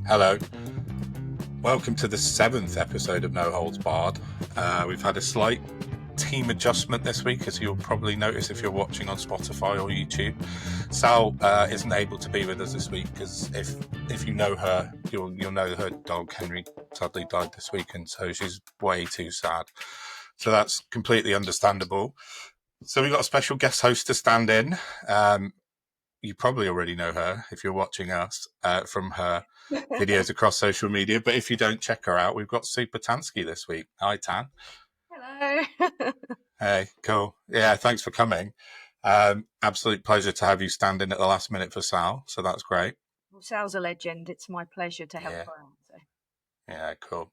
Hello. Welcome to the 7th episode of No Holds Barred. We've had a slight team adjustment this week, as you'll probably notice if you're watching on Spotify or YouTube. Sal isn't able to be with us this week because if you know her, you'll know her dog Henry sadly died this week, and so she's way too sad. So that's completely understandable. So we've got a special guest host to stand in. You probably already know her if you're watching us from her videos across social media. But if you don't, check her out. We've got Supertanskiii this week. Hi, Tan. Hello. Hey, cool. Yeah, thanks for coming. Absolute pleasure to have you stand in at the last minute for Sal. So that's great. Well, Sal's a legend. It's my pleasure to help her out. So. Yeah, cool.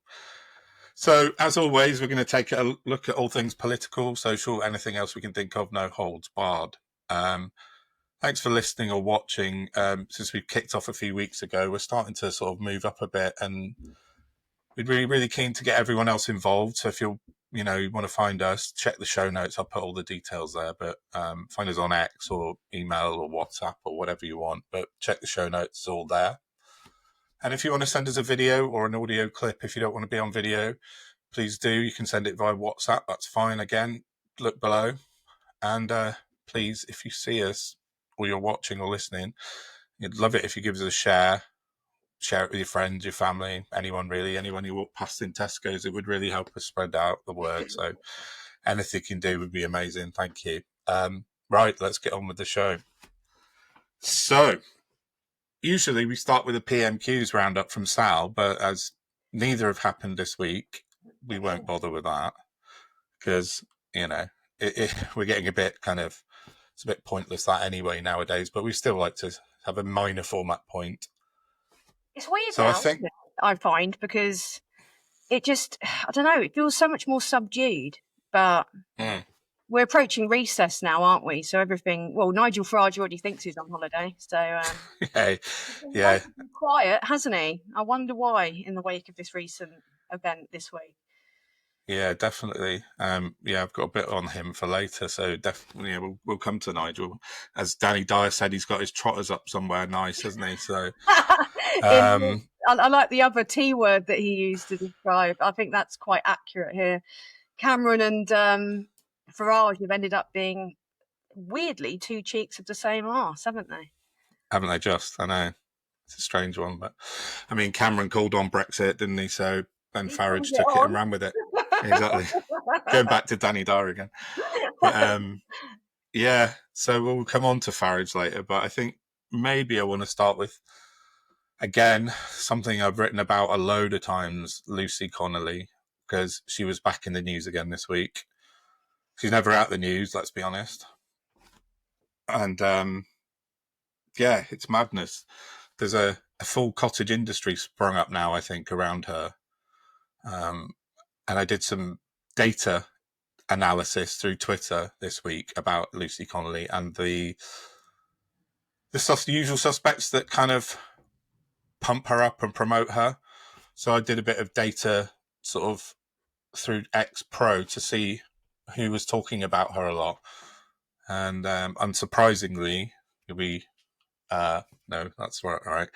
So, as always, we're going to take a look at all things political, social, anything else we can think of. No holds barred. Thanks for listening or watching. Since we kicked off a few weeks ago, we're starting to sort of move up a bit, and we'd be really keen to get everyone else involved. So if you want to find us, check the show notes. I'll put all the details there, but find us on X or email or WhatsApp or whatever you want, but check the show notes, it's all there. And if you want to send us a video or an audio clip, if you don't want to be on video, please do. You can send it via WhatsApp. That's fine. Again, look below. And please, if you see us or you're watching or listening, you'd love it if you give us a share it with your friends, your family, anyone you walk past in Tesco's. It would really help us spread out the word. So anything you can do would be amazing. Thank you. Right, let's get on with the show. So usually we start with a PMQs roundup from Sal, but as neither have happened this week, we won't bother with that because, we're getting a bit it's a bit pointless that anyway nowadays, but we still like to have a minor format point. It's weird now, I find, because it just, I don't know, it feels so much more subdued, but we're approaching recess now, aren't we? So everything, well, Nigel Farage already thinks he's on holiday, so yeah. Quiet, hasn't he? I wonder why in the wake of this recent event this week. Yeah, definitely. I've got a bit on him for later, so definitely we'll come to Nigel. As Danny Dyer said, he's got his trotters up somewhere nice, hasn't he? So I like the other T word that he used to describe. I think that's quite accurate here. Cameron and Farage have ended up being, weirdly, two cheeks of the same arse, haven't they? Haven't they just? I know. It's a strange one, but I mean, Cameron called on Brexit, didn't he? So then Farage took it and ran with it. Exactly. Going back to Danny Dyer again. But, so we'll come on to Farage later, but I think maybe I want to start with, again, something I've written about a load of times, Lucy Connolly, because she was back in the news again this week. She's never out the news, let's be honest. And, it's madness. There's a full cottage industry sprung up now, I think, around her. And I did some data analysis through Twitter this week about Lucy Connolly and the usual suspects that kind of pump her up and promote her. So I did a bit of data sort of through X Pro to see who was talking about her a lot. And unsurprisingly, no, that's right.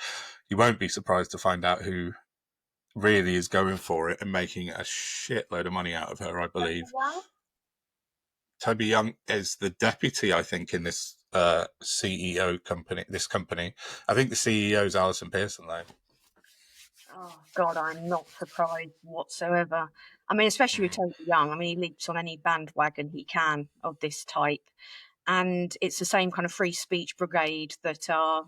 You won't be surprised to find out who really is going for it and making a shitload of money out of her, I believe. Toby Young is the deputy, I think, in this CEO company. This company, I think the CEO is Alison Pearson, though. Oh God, I'm not surprised whatsoever. I mean, especially with Toby Young. I mean, he leaps on any bandwagon he can of this type, and it's the same kind of free speech brigade that are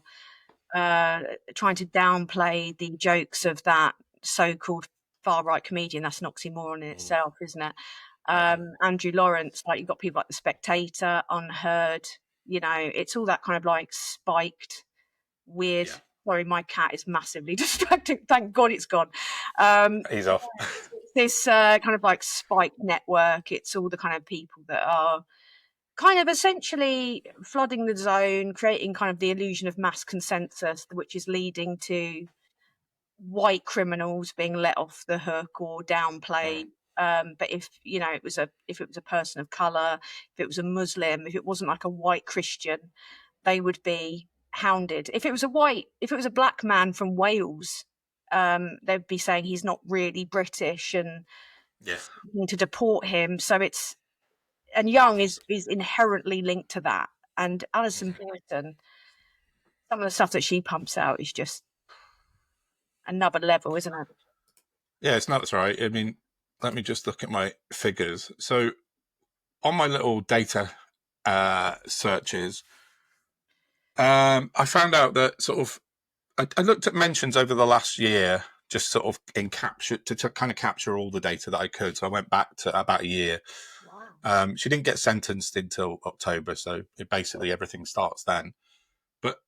trying to downplay the jokes of that so-called far-right comedian. That's an oxymoron in itself, isn't it? Andrew Lawrence, like you've got people like The Spectator, Unheard, it's all that kind of like spiked, weird. Yeah. Sorry, my cat is massively distracting. Thank God it's gone. He's off. This kind of like spiked network. It's all the kind of people that are kind of essentially flooding the zone, creating kind of the illusion of mass consensus, which is leading to white criminals being let off the hook or downplayed. But if it was a person of color, if it was a Muslim, if it wasn't like a white Christian, they would be hounded. If it was a black man from Wales, they'd be saying he's not really British and Yeah. need to deport him. So and Young is inherently linked to that. And Alison Pearson, some of the stuff that she pumps out is just another level, isn't it? Yeah, it's nuts, right? I mean, let me just look at my figures. So on my little data searches, I found out that sort of I looked at mentions over the last year, just sort of in capture to kind of capture all the data that I could. So I went back to about a year. Wow. She didn't get sentenced until October, so basically everything starts then. But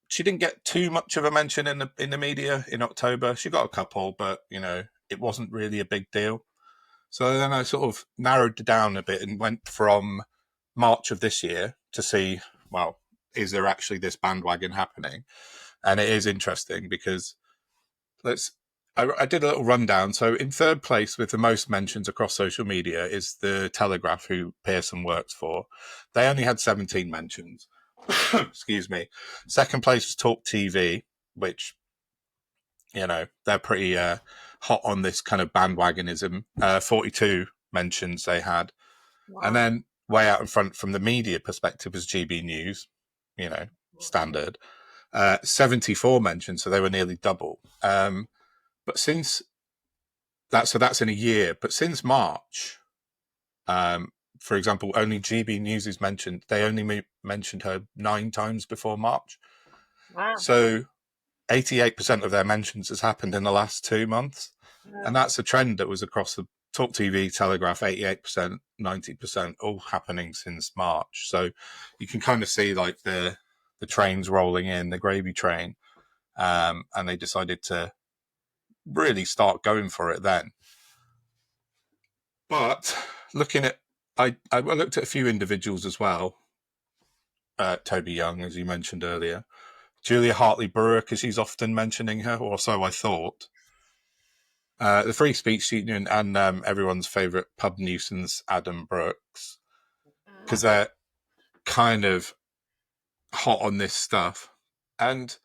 she didn't get too much of a mention in the media in October. She got a couple, but it wasn't really a big deal. So then I sort of narrowed it down a bit and went from March of this year to see, well, is there actually this bandwagon happening? And it is interesting because I did a little rundown. So in third place with the most mentions across social media is the Telegraph, who Pearson works for. They only had 17 mentions. Excuse me. Second place was Talk TV, which, they're pretty hot on this kind of bandwagonism. 42 mentions they had. Wow. And then way out in front from the media perspective was GB News, standard. 74 mentions, so they were nearly double. But since that's in a year. But since March, for example, only GB News is mentioned. They only mentioned her 9 times before March. Wow. So 88% of their mentions has happened in the last 2 months. Yeah. And that's a trend that was across the Talk TV, Telegraph, 88%, 90%, all happening since March. So you can kind of see like the trains rolling in, the gravy train. And they decided to really start going for it then. But looking at, I looked at a few individuals as well. Toby Young, as you mentioned earlier. Julia Hartley-Brewer, because she's often mentioning her, or so I thought. The Free Speech Union and everyone's favourite pub nuisance, Adam Brooks, because they're kind of hot on this stuff. And,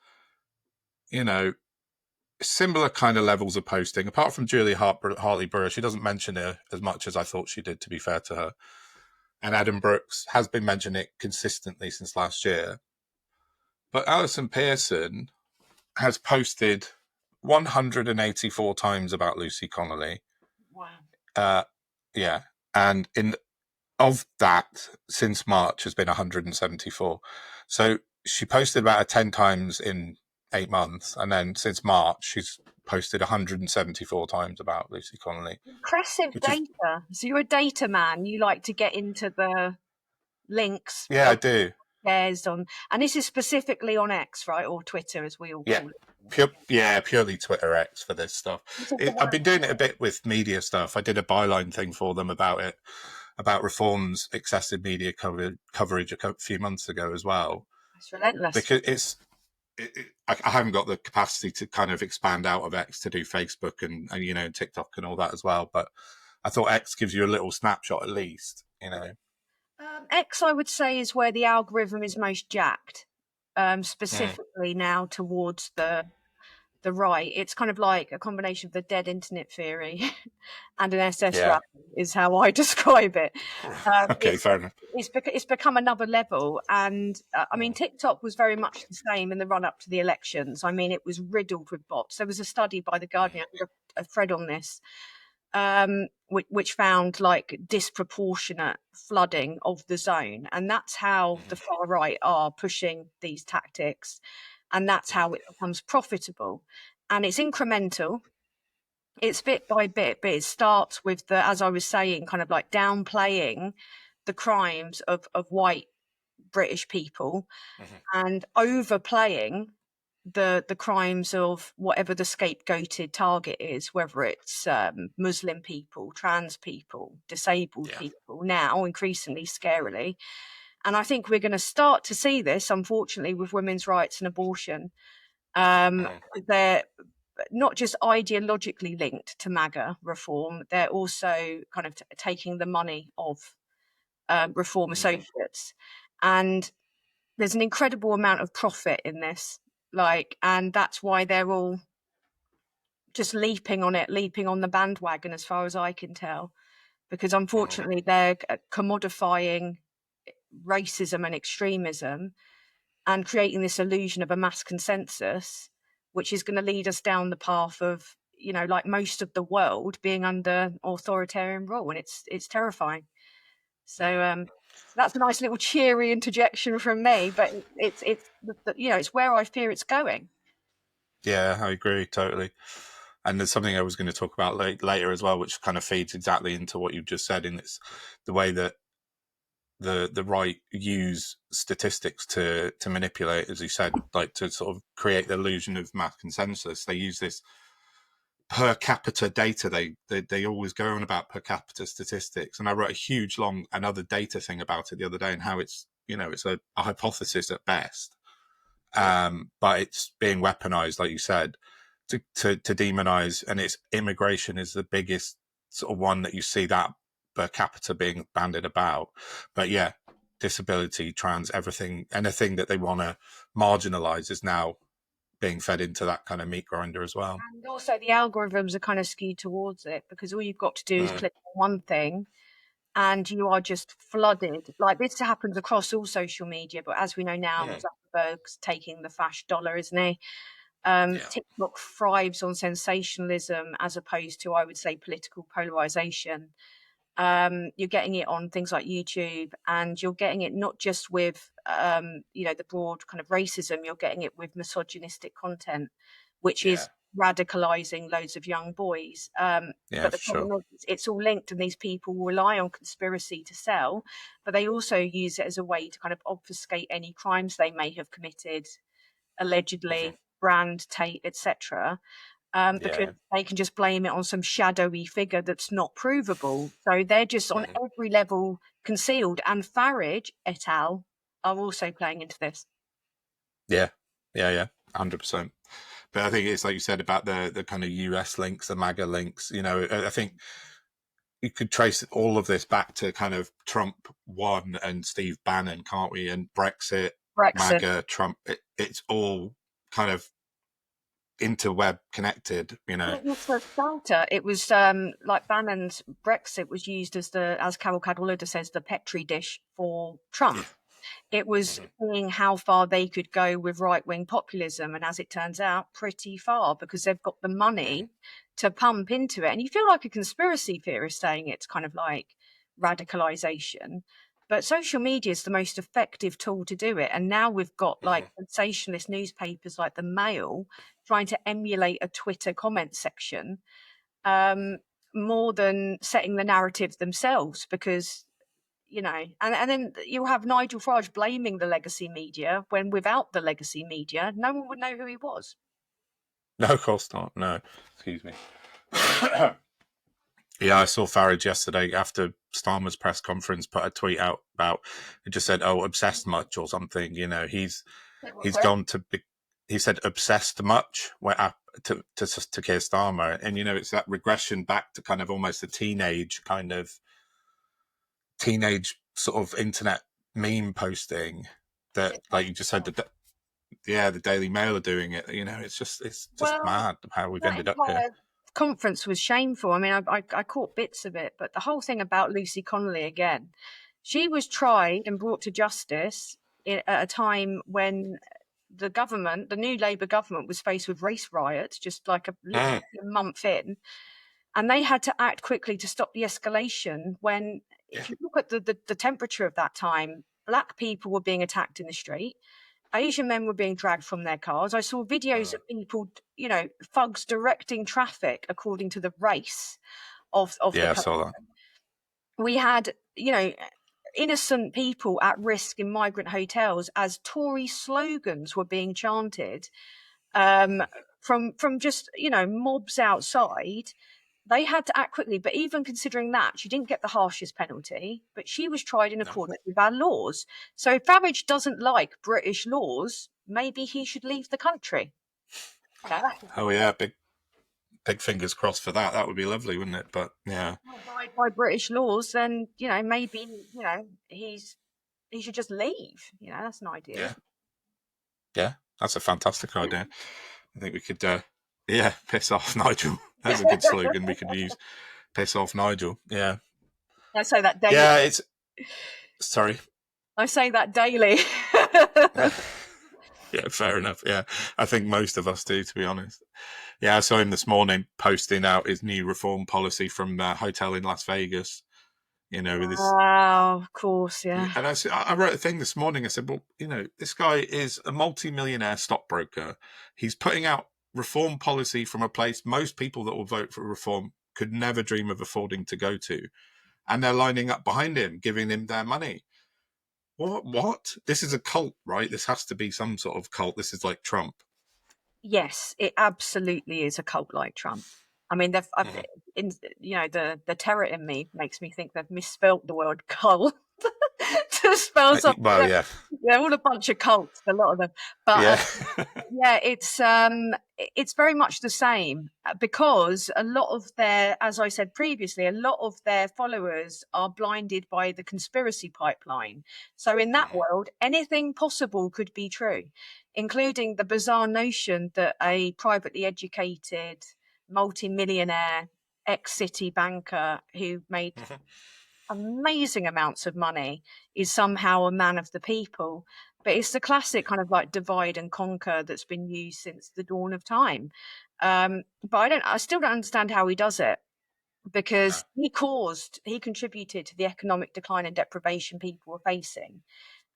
similar kind of levels of posting. Apart from Julia Hartley-Brewer, she doesn't mention her as much as I thought she did, to be fair to her. And Adam Brooks has been mentioning it consistently since last year. But Alison Pearson has posted 184 times about Lucy Connolly. Wow. Yeah. And of that, since March, has been 174. So she posted about 10 times in 8 months. And then since March, she's posted 174 times about Lucy Connolly. Impressive data. So you're a data man. You like to get into the links. Yeah, I do. Shares on, and this is specifically on X, right, or Twitter, as we all call it. Purely Twitter X for this stuff. I've been doing it a bit with media stuff. I did a byline thing for them about it, about Reform's excessive media coverage a few months ago as well. It's relentless. Because I haven't got the capacity to kind of expand out of X to do Facebook and TikTok and all that as well. But I thought X gives you a little snapshot at least, X, I would say, is where the algorithm is most jacked, specifically now towards the right. It's kind of like a combination of the dead internet theory and an SS run is how I describe it. Okay, fair enough. It's become another level. And I mean, TikTok was very much the same in the run up to the elections. I mean, it was riddled with bots. There was a study by The Guardian, a thread on this, which found like disproportionate flooding of the zone. And that's how the far right are pushing these tactics. And that's how it becomes profitable. And it's incremental. It's bit by bit, but it starts with as I was saying, kind of like downplaying the crimes of white British people and overplaying the crimes of whatever the scapegoated target is, whether it's Muslim people, trans people, disabled people, now increasingly scarily. And I think we're going to start to see this, unfortunately, with women's rights and abortion. They're not just ideologically linked to MAGA reform, they're also kind of taking the money of reform associates. And there's an incredible amount of profit in this, and that's why they're all just leaping on the bandwagon, as far as I can tell, because unfortunately they're commodifying racism and extremism and creating this illusion of a mass consensus, which is going to lead us down the path of, like most of the world, being under authoritarian rule, and it's terrifying. So that's a nice little cheery interjection from me, but it's it's where I fear it's going. Yeah, I agree totally. And there's something I was going to talk about later as well, which kind of feeds exactly into what you've just said. And it's the way that the right use statistics to manipulate, as you said, like to sort of create the illusion of mass consensus. They use this per capita data. They always go on about per capita statistics. And I wrote a huge long another data thing about it the other day, and how it's it's a hypothesis at best. But it's being weaponized, like you said, to demonize, and it's immigration is the biggest sort of one that you see that per capita being bandied about. But yeah, disability, trans, everything, anything that they want to marginalize is now being fed into that kind of meat grinder as well. And also the algorithms are kind of skewed towards it, because all you've got to do is click on one thing and you are just flooded. Like, this happens across all social media, but as we know now, Zuckerberg's taking the fash dollar, isn't he? TikTok thrives on sensationalism as opposed to, I would say, political polarization. You're getting it on things like YouTube, and you're getting it not just with the broad kind of racism. You're getting it with misogynistic content, which is radicalizing loads of young boys. But the problem is, it's all linked, and these people rely on conspiracy to sell, but they also use it as a way to kind of obfuscate any crimes they may have committed, allegedly, brand, tape, etc. Because they can just blame it on some shadowy figure that's not provable. So they're just on every level concealed. And Farage et al. Are also playing into this. Yeah, 100%. But I think it's like you said about the kind of US links, the MAGA links. I think you could trace all of this back to kind of Trump 1 and Steve Bannon, can't we? And Brexit. MAGA, Trump. It's all kind of interweb connected. It was for starter. It was like Bannon's Brexit was used as Carol Cadwallader says, the petri dish for Trump. It was seeing how far they could go with right-wing populism, and as it turns out, pretty far, because they've got the money to pump into it. And you feel like a conspiracy theorist saying it's kind of like radicalization, but social media is the most effective tool to do it. And now we've got like sensationalist newspapers like the Mail trying to emulate a Twitter comment section more than setting the narrative themselves, because and then you'll have Nigel Farage blaming the legacy media, when without the legacy media, no one would know who he was. No, of course not. No, excuse me. Yeah, I saw Farage yesterday after Starmer's press conference put a tweet out about, it just said, "Oh, obsessed much" or something. He's gone to he said obsessed much to Keir Starmer, and it's that regression back to kind of almost a teenage sort of internet meme posting that, like you just said, the Daily Mail are doing it. It's just mad how we've ended up here. Conference was shameful. I mean, I caught bits of it, but the whole thing about Lucy Connolly again, she was tried and brought to justice at a time when the new Labour government, was faced with race riots, just like a month in, and they had to act quickly to stop the escalation. When, if you look at the temperature of that time, black people were being attacked in the street. Asian men were being dragged from their cars. I saw videos of people, thugs directing traffic according to the race of the person. I saw that. We had, innocent people at risk in migrant hotels as Tory slogans were being chanted from just, mobs outside. They had to act quickly, but even considering that, she didn't get the harshest penalty, but she was tried in accordance with our laws. So if Farage doesn't like British laws, maybe he should leave the country. Oh yeah, big fingers crossed for that. That would be lovely, wouldn't it? But yeah, by British laws, then maybe he should just leave. That's an idea. Yeah, that's a fantastic idea. I think we could Yeah, piss off, Nigel. That's a good slogan we could use. Piss off, Nigel. Yeah. I say that daily. Yeah, it's... Sorry. I say that daily. Yeah, fair enough. Yeah, I think most of us do, to be honest. Yeah, I saw him this morning posting out his new reform policy from a hotel in Las Vegas. You know, with this... Wow, of course, yeah. And I wrote a thing this morning. I said, well, you know, this guy is a multi-millionaire stockbroker. He's putting out reform policy from a place most people that will vote for reform could never dream of affording to go to. And they're lining up behind him, giving him their money. What? This is a cult, right? This has to be some sort of cult. This is like Trump. Yes, it absolutely is a cult like Trump. I mean, the terror in me makes me think they've misspelt the word cult to spell something. Well, yeah. They're all a bunch of cults, a lot of them. But Yeah. yeah, it's very much the same because a lot of their, as I said previously, a lot of their followers are blinded by the conspiracy pipeline. So in that world, anything possible could be true, including the bizarre notion that a privately educated, multi-millionaire ex-city banker who made amazing amounts of money is somehow a man of the people. But it's the classic kind of like divide and conquer that's been used since the dawn of time. But I still don't understand how he does it, because he contributed to the economic decline and deprivation people were facing.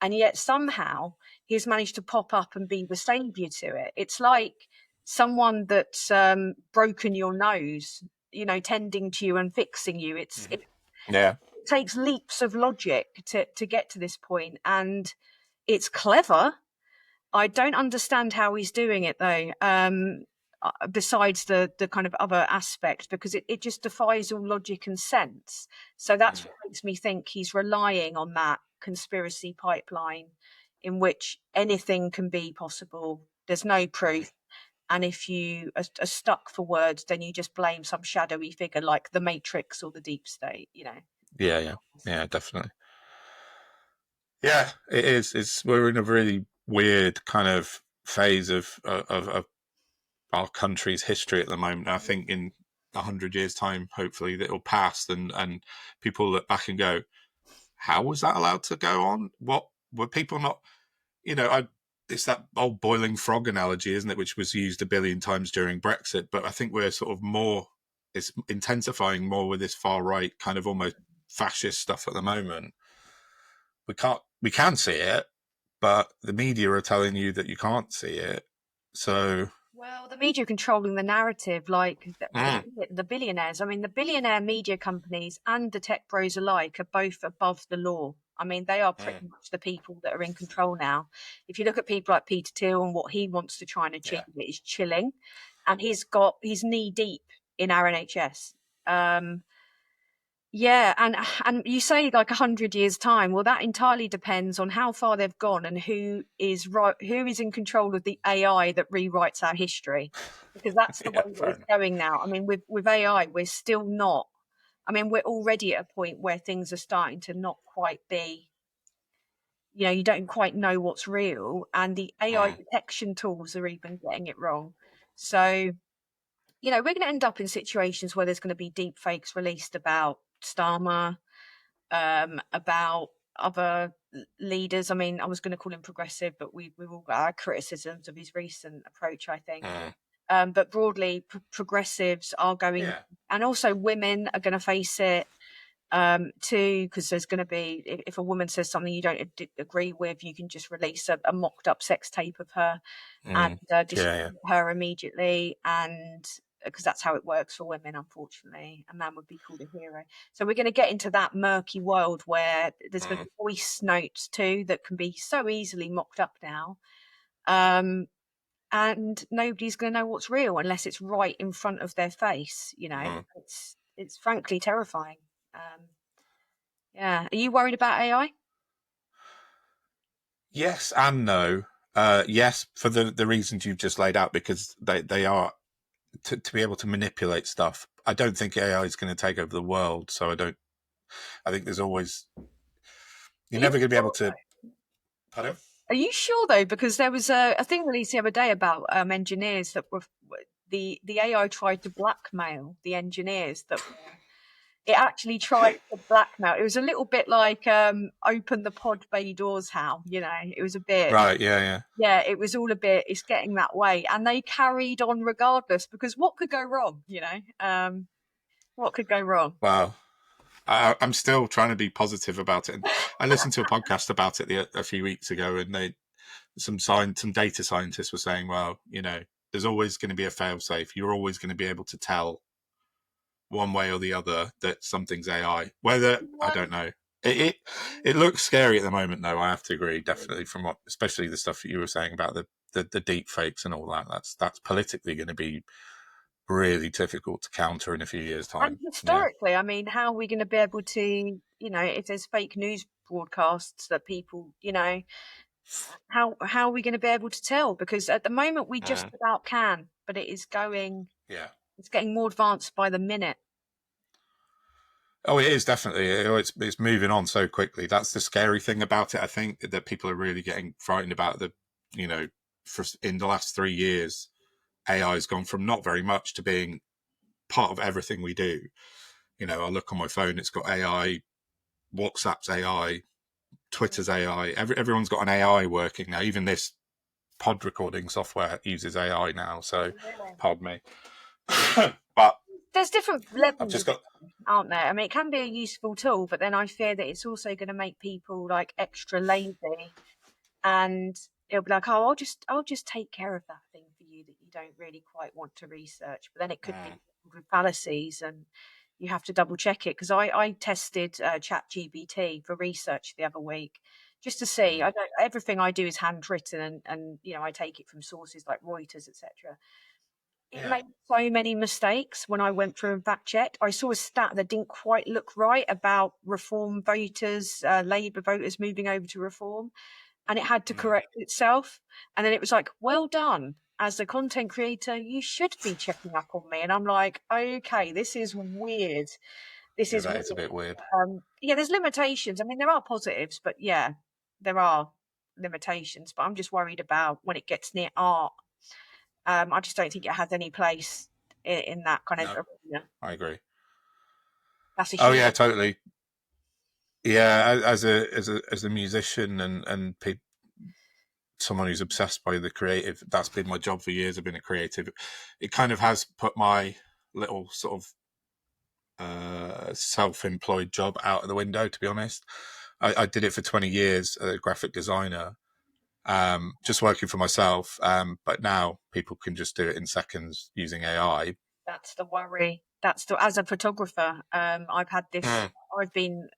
And yet somehow he's managed to pop up and be the savior to it. It's like someone that's broken your nose, you know, tending to you and fixing you. Yeah. It takes leaps of logic to get to this point, and it's clever. I don't understand how he's doing it though. Besides the kind of other aspects, because it just defies all logic and sense. So that's what makes me think he's relying on that conspiracy pipeline in which anything can be possible. There's no proof. And if you are stuck for words, then you just blame some shadowy figure like the Matrix or the deep state, you know. Yeah, definitely. Yeah, it is. We're in a really weird kind of phase of our country's history at the moment. I think in 100 years' time, hopefully, that will pass, and people look back and go, "How was that allowed to go on? What were people not?" You know, it's that old boiling frog analogy, isn't it? Which was used a billion times during Brexit. But I think we're sort of it's intensifying more with this far right kind of almost fascist stuff at the moment. We can see it, but the media are telling you that you can't see it. So, well, the media controlling the narrative, like the billionaires. I mean, the billionaire media companies and the tech bros alike are both above the law. I mean, they are pretty much the people that are in control now. If you look at people like Peter Thiel and what he wants to try and achieve, it is chilling, and he's knee deep in our NHS. Yeah, and you say like 100 years time. Well, that entirely depends on how far they've gone and who is in control of the AI that rewrites our history, because that's the way that it's going now. I mean, with AI, we're still not. I mean, we're already at a point where things are starting to not quite be. You know, you don't quite know what's real, and the AI detection tools are even getting it wrong. So, you know, we're going to end up in situations where there's going to be deep fakes released about Starmer, about other leaders. I mean, I was going to call him progressive, but we've all got our criticisms of his recent approach, I think. But broadly, progressives are going, and also women are going to face it too, because there's going to be, if a woman says something you don't agree with, you can just release a mocked up sex tape of her and discredit her immediately, and because that's how it works for women, unfortunately. A man would be called a hero. So we're going to get into that murky world where there's going to be voice notes too that can be so easily mocked up now, and nobody's going to know what's real unless it's right in front of their face. You know, it's frankly terrifying. Yeah. Are you worried about AI? Yes and no. Yes, for the reasons you've just laid out, because they are to be able to manipulate stuff. I don't think AI is going to take over the world, so I think there's always, you're never going to be able to. Pardon? Are you sure though? Because there was a thing released the other day about engineers that the AI tried to blackmail the engineers that it actually tried to blackmail. It was a little bit like open the pod bay doors how, it was a bit. Right, yeah. Yeah, it was all a bit, it's getting that way. And they carried on regardless, because what could go wrong, what could go wrong? Wow. I'm still trying to be positive about it. And I listened to a podcast about it a few weeks ago, and some data scientists were saying, well, there's always going to be a fail-safe. You're always going to be able to tell one way or the other that something's AI. Whether, I don't know. It looks scary at the moment, though. I have to agree, definitely, from especially the stuff that you were saying about the deep fakes and all that. That's politically going to be really difficult to counter in a few years' time. And historically, I mean, how are we going to be able to, if there's fake news broadcasts that people, how are we going to be able to tell? Because at the moment we just about can, but it is going, it's getting more advanced by the minute. Oh, it is definitely. It's moving on so quickly. That's the scary thing about it. I think that people are really getting frightened about in the last 3 years, AI has gone from not very much to being part of everything we do. I look on my phone, it's got AI, WhatsApp's AI, Twitter's AI. Everyone's got an AI working now. Even this pod recording software uses AI now. So, pardon me. But there's different levels, aren't there? I mean, it can be a useful tool, but then I fear that it's also going to make people like extra lazy, and it'll be like, oh, I'll just take care of that thing for you that you don't really quite want to research. But then it could be with fallacies, and you have to double check it. Because I tested ChatGPT for research the other week just to see. Everything I do is handwritten, and I take it from sources like Reuters, etc. It made so many mistakes when I went through and fact checked. I saw a stat that didn't quite look right about Reform voters, Labour voters moving over to Reform, and it had to correct itself. And then it was like, well done. As a content creator, you should be checking up on me. And I'm like, okay, this is weird. This is weird. It's a bit weird. There's limitations. I mean, there are positives, but there are limitations. But I'm just worried about when it gets near art. I just don't think it has any place in that kind of arena. I agree. That's a huge yeah, totally. Yeah, as a musician and someone who's obsessed by the creative, that's been my job for years. I've been a creative. It kind of has put my little sort of self-employed job out of the window, to be honest. I did it for 20 years as a graphic designer, just working for myself. But now people can just do it in seconds using AI. That's the worry. As a photographer, I've had this. I've been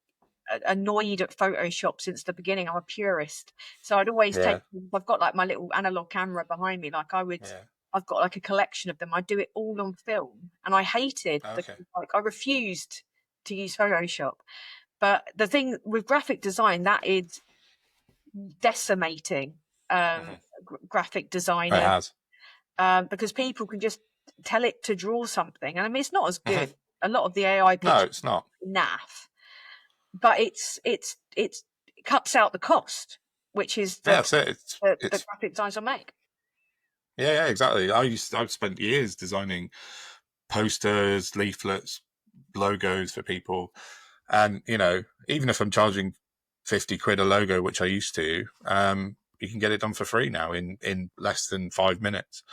annoyed at Photoshop since the beginning. I'm a purist, so I'd always take. I've got like my little analog camera behind me. Like I've got like a collection of them. I do it all on film, and I hated. I refused to use Photoshop. But the thing with graphic design, that is decimating graphic designers, because people can just tell it to draw something, and I mean it's not as good. A lot of the AI pictures, no, it's not naff, but it cuts out the cost, which is the graphic designs I make. Yeah, exactly. I've spent years designing posters, leaflets, logos for people, and even if I'm charging 50 quid a logo, which I used to, you can get it done for free now in less than 5 minutes.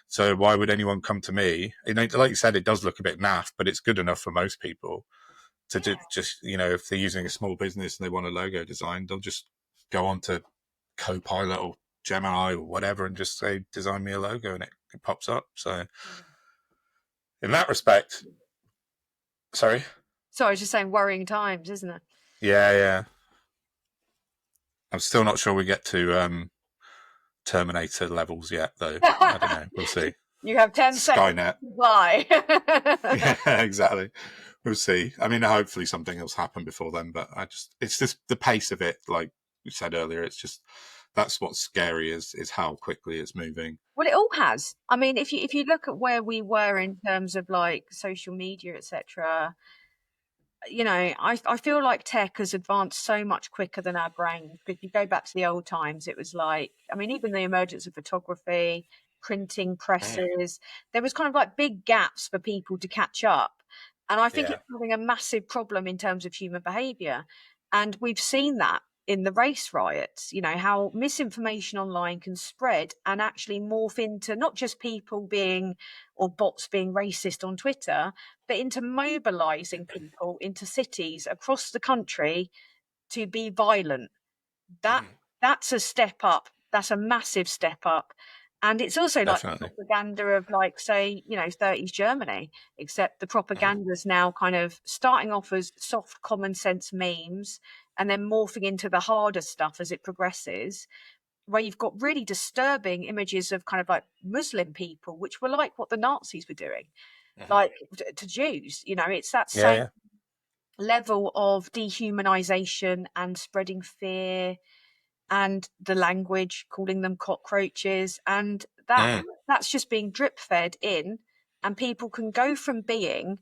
So why would anyone come to me? Like you said, it does look a bit naff, but it's good enough for most people to just, if they're using a small business and they want a logo design, they'll just go on to Copilot or Gemini or whatever and just say, design me a logo, and it pops up. So in that respect, sorry? So I was just saying, worrying times, isn't it? Yeah. I'm still not sure we get to Terminator levels yet, though. I don't know. We'll see. You have 10 seconds to fly. Yeah, exactly. We'll see. I mean, hopefully something else happen before then, but it's just the pace of it, like we said earlier, it's just, that's what's scary is how quickly it's moving. Well, it all has. I mean, if you look at where we were in terms of like social media, etc., I feel like tech has advanced so much quicker than our brains. If you go back to the old times, it was like, I mean, even the emergence of photography, printing presses. There was kind of like big gaps for people to catch up. And I think it's having a massive problem in terms of human behaviour. And we've seen that in the race riots, how misinformation online can spread and actually morph into not just people being or bots being racist on Twitter, but into mobilising people into cities across the country to be violent. That's a step up. That's a massive step up. And it's also like propaganda of, like, say, 30s Germany, except the propaganda is now kind of starting off as soft common sense memes and then morphing into the harder stuff as it progresses, where you've got really disturbing images of kind of like Muslim people, which were like what the Nazis were doing, like to Jews. It's that same level of dehumanization and spreading fear, and the language, calling them cockroaches, and that's just being drip fed in, and people can go from being,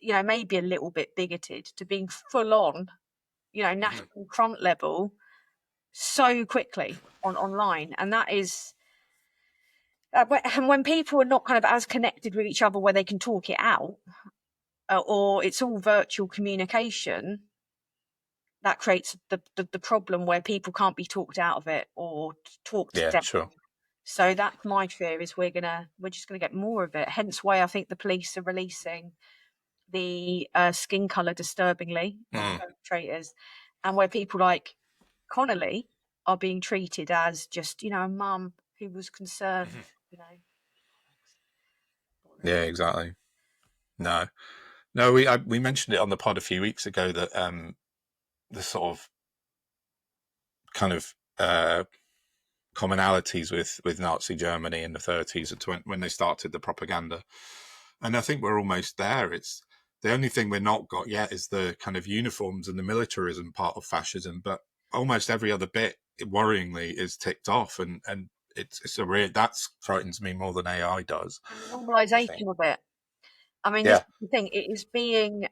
maybe a little bit bigoted to being full on, national front level so quickly online, and that is. And when people are not kind of as connected with each other where they can talk it out, or it's all virtual communication, that creates the problem where people can't be talked out of it or talked down. Sure. So that's my fear, is we're just gonna get more of it. Hence why I think the police are releasing the skin colour disturbingly perpetrators, and where people like Connolly are being treated as just, a mum who was concerned, Yeah, exactly. No, we mentioned it on the pod a few weeks ago that the sort of kind of commonalities with Nazi Germany in the 30s when they started the propaganda, and I think we're almost there. It's the only thing we're not got yet is the kind of uniforms and the militarism part of fascism, but almost every other bit, worryingly, is ticked off, and it's a real that frightens me more than AI does. And the normalisation of it. I mean, this is the thing. It is being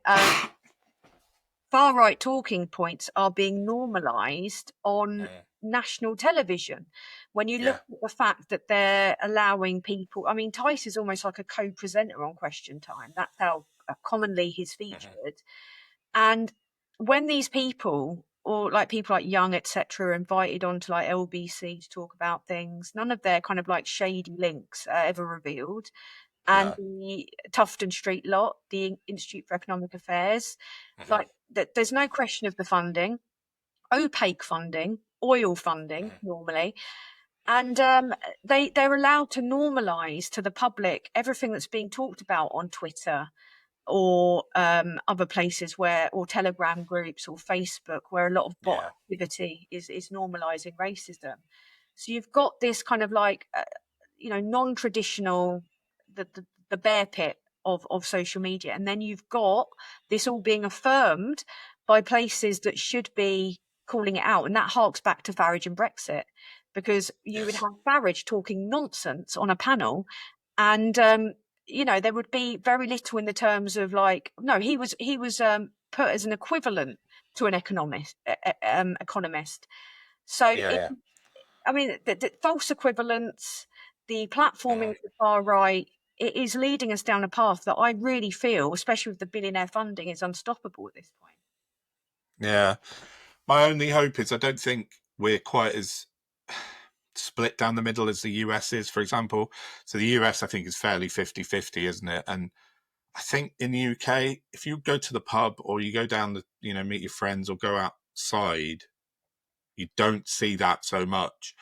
far-right talking points are being normalised on national television. When you look at the fact that they're allowing people, I mean, Tice is almost like a co-presenter on Question Time. That's how commonly he's featured. And when these people, or like people like Young, etc., are invited onto like LBC to talk about things, none of their kind of like shady links are ever revealed. And the Tufton Street lot, the Institute for Economic Affairs, like there's no question of the funding, opaque funding, oil funding normally, and they're allowed to normalise to the public everything that's being talked about on Twitter or other places or Telegram groups or Facebook, where a lot of bot activity is normalising racism. So you've got this kind of like non-traditional, the bear pit of social media, and then you've got this all being affirmed by places that should be calling it out, and that harks back to Farage and Brexit, because you would have Farage talking nonsense on a panel, and there would be very little in the terms of like, no, he was put as an equivalent to an economist. So I mean, the false equivalence, the platforming of the far right, it is leading us down a path that I really feel, especially with the billionaire funding, is unstoppable at this point. Yeah. My only hope is I don't think we're quite as split down the middle as the US is, for example. So the US, I think, is fairly 50-50, isn't it? And I think in the UK, if you go to the pub or you go down meet your friends or go outside, you don't see that so much.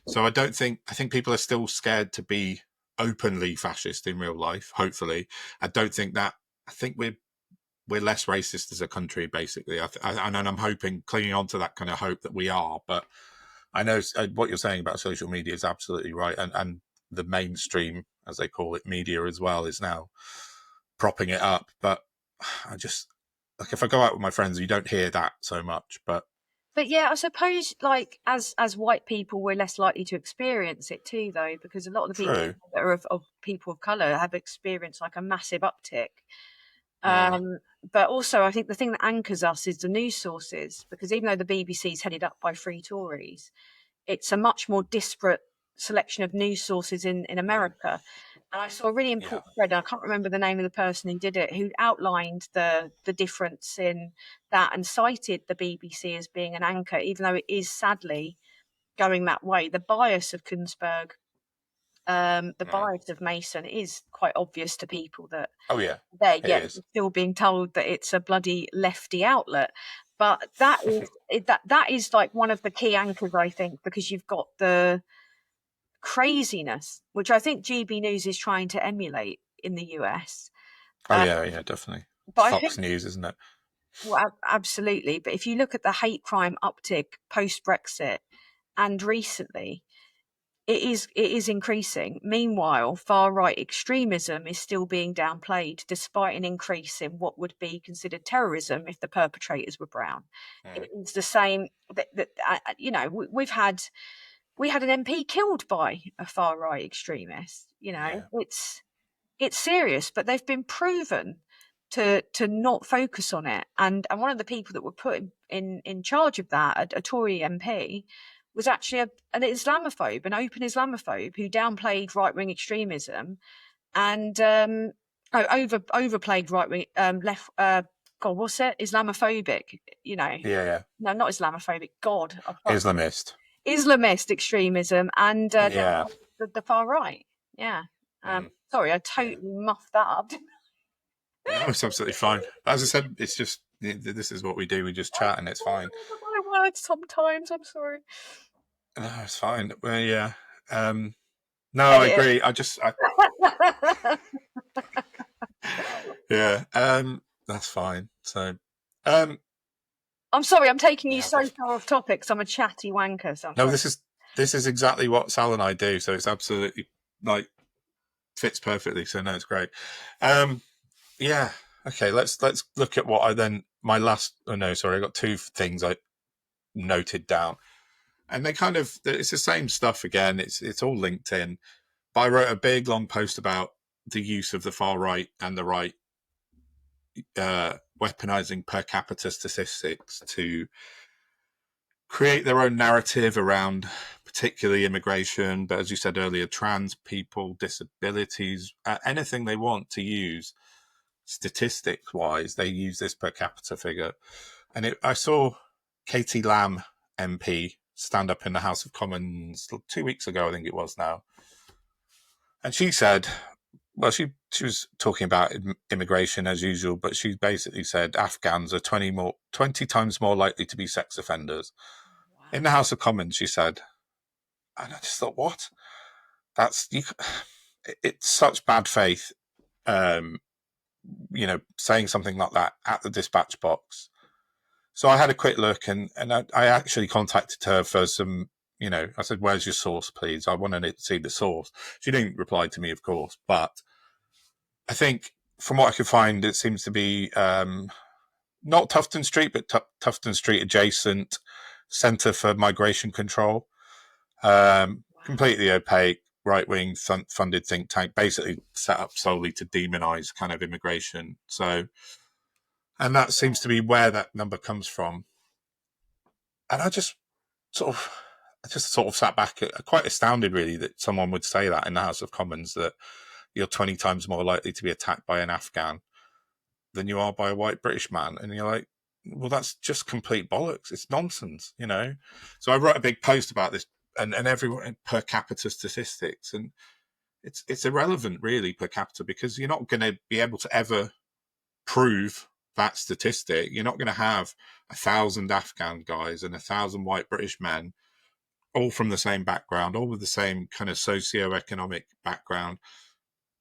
So I think people are still scared to be openly fascist in real life, hopefully. I think we're less racist as a country, basically. And I'm hoping, clinging on to that kind of hope that we are. But I know what you're saying about social media is absolutely right. And the mainstream, as they call it, media as well, is now propping it up. But I just, like, if I go out with my friends, you don't hear that so much. But yeah, I suppose, like, as white people, we're less likely to experience it too, though, because a lot of the people that are of people of colour have experienced like a massive uptick. But also, I think the thing that anchors us is the news sources, because even though the BBC is headed up by Free Tories, it's a much more disparate selection of news sources in America. And I saw a really important thread. I can't remember the name of the person who did it, who outlined the difference in that and cited the BBC as being an anchor, even though it is sadly going that way. The bias of Kunzberg, the bias of Mason is quite obvious to people that they're yet still being told that it's a bloody lefty outlet. But that is like one of the key anchors, I think, because you've got the craziness, which I think GB News is trying to emulate in the US. Definitely. But Fox News, isn't it? Well, absolutely. But if you look at the hate crime uptick post-Brexit and recently, it is increasing. Meanwhile, far-right extremism is still being downplayed, despite an increase in what would be considered terrorism if the perpetrators were brown. It's the same. We had an MP killed by a far-right extremist. It's serious, but they've been proven to not focus on it. And one of the people that were put in charge of that, a Tory MP, was actually an Islamophobe, an open Islamophobe who downplayed right-wing extremism and overplayed right-wing left. What's it? Islamophobic. No, not Islamophobic. God, Islamist extremism and the far right. Yeah. Sorry, I totally muffed that up. No, it's absolutely fine. As I said, it's just, this is what we do. We just chat and it's fine. My words sometimes, I'm sorry. No, it's fine. Well, yeah. No, I agree. That's fine. So, I'm sorry, I'm taking you so far off topic because I'm a chatty wanker. So no, this is exactly what Sal and I do. So it's absolutely fits perfectly. So no, it's great. Okay. Let's look at what I got two things I noted down, and it's the same stuff again. It's all linked in. But I wrote a big long post about the use of the far right and the right weaponizing per capita statistics to create their own narrative around particularly immigration, but as you said earlier, trans people, disabilities, anything they want to use statistics wise, they use this per capita figure. And I saw Katie Lamb MP stand up in the House of Commons 2 weeks ago, I think it was now. And she said, well, she was talking about immigration as usual, but she basically said Afghans are 20 times more likely to be sex offenders. Wow. In the House of Commons, she said, and I just thought, what? It's such bad faith, saying something like that at the dispatch box. So I had a quick look and I actually contacted her for some, I said, where's your source, please? I wanted to see the source. She didn't reply to me, of course, but I think from what I could find, it seems to be not Tufton Street, but Tufton Street adjacent Centre for Migration Control. Completely opaque, right-wing funded think tank, basically set up solely to demonize kind of immigration. So, and that seems to be where that number comes from. And I just sort of sat back, quite astounded really that someone would say that in the House of Commons, that you're 20 times more likely to be attacked by an Afghan than you are by a white British man. And you're like, well, that's just complete bollocks. It's nonsense, So I wrote a big post about this and everyone per capita statistics, and it's irrelevant really per capita, because you're not going to be able to ever prove that statistic. You're not going to have 1,000 Afghan guys and 1,000 white British men, all from the same background, all with the same kind of socio-economic background,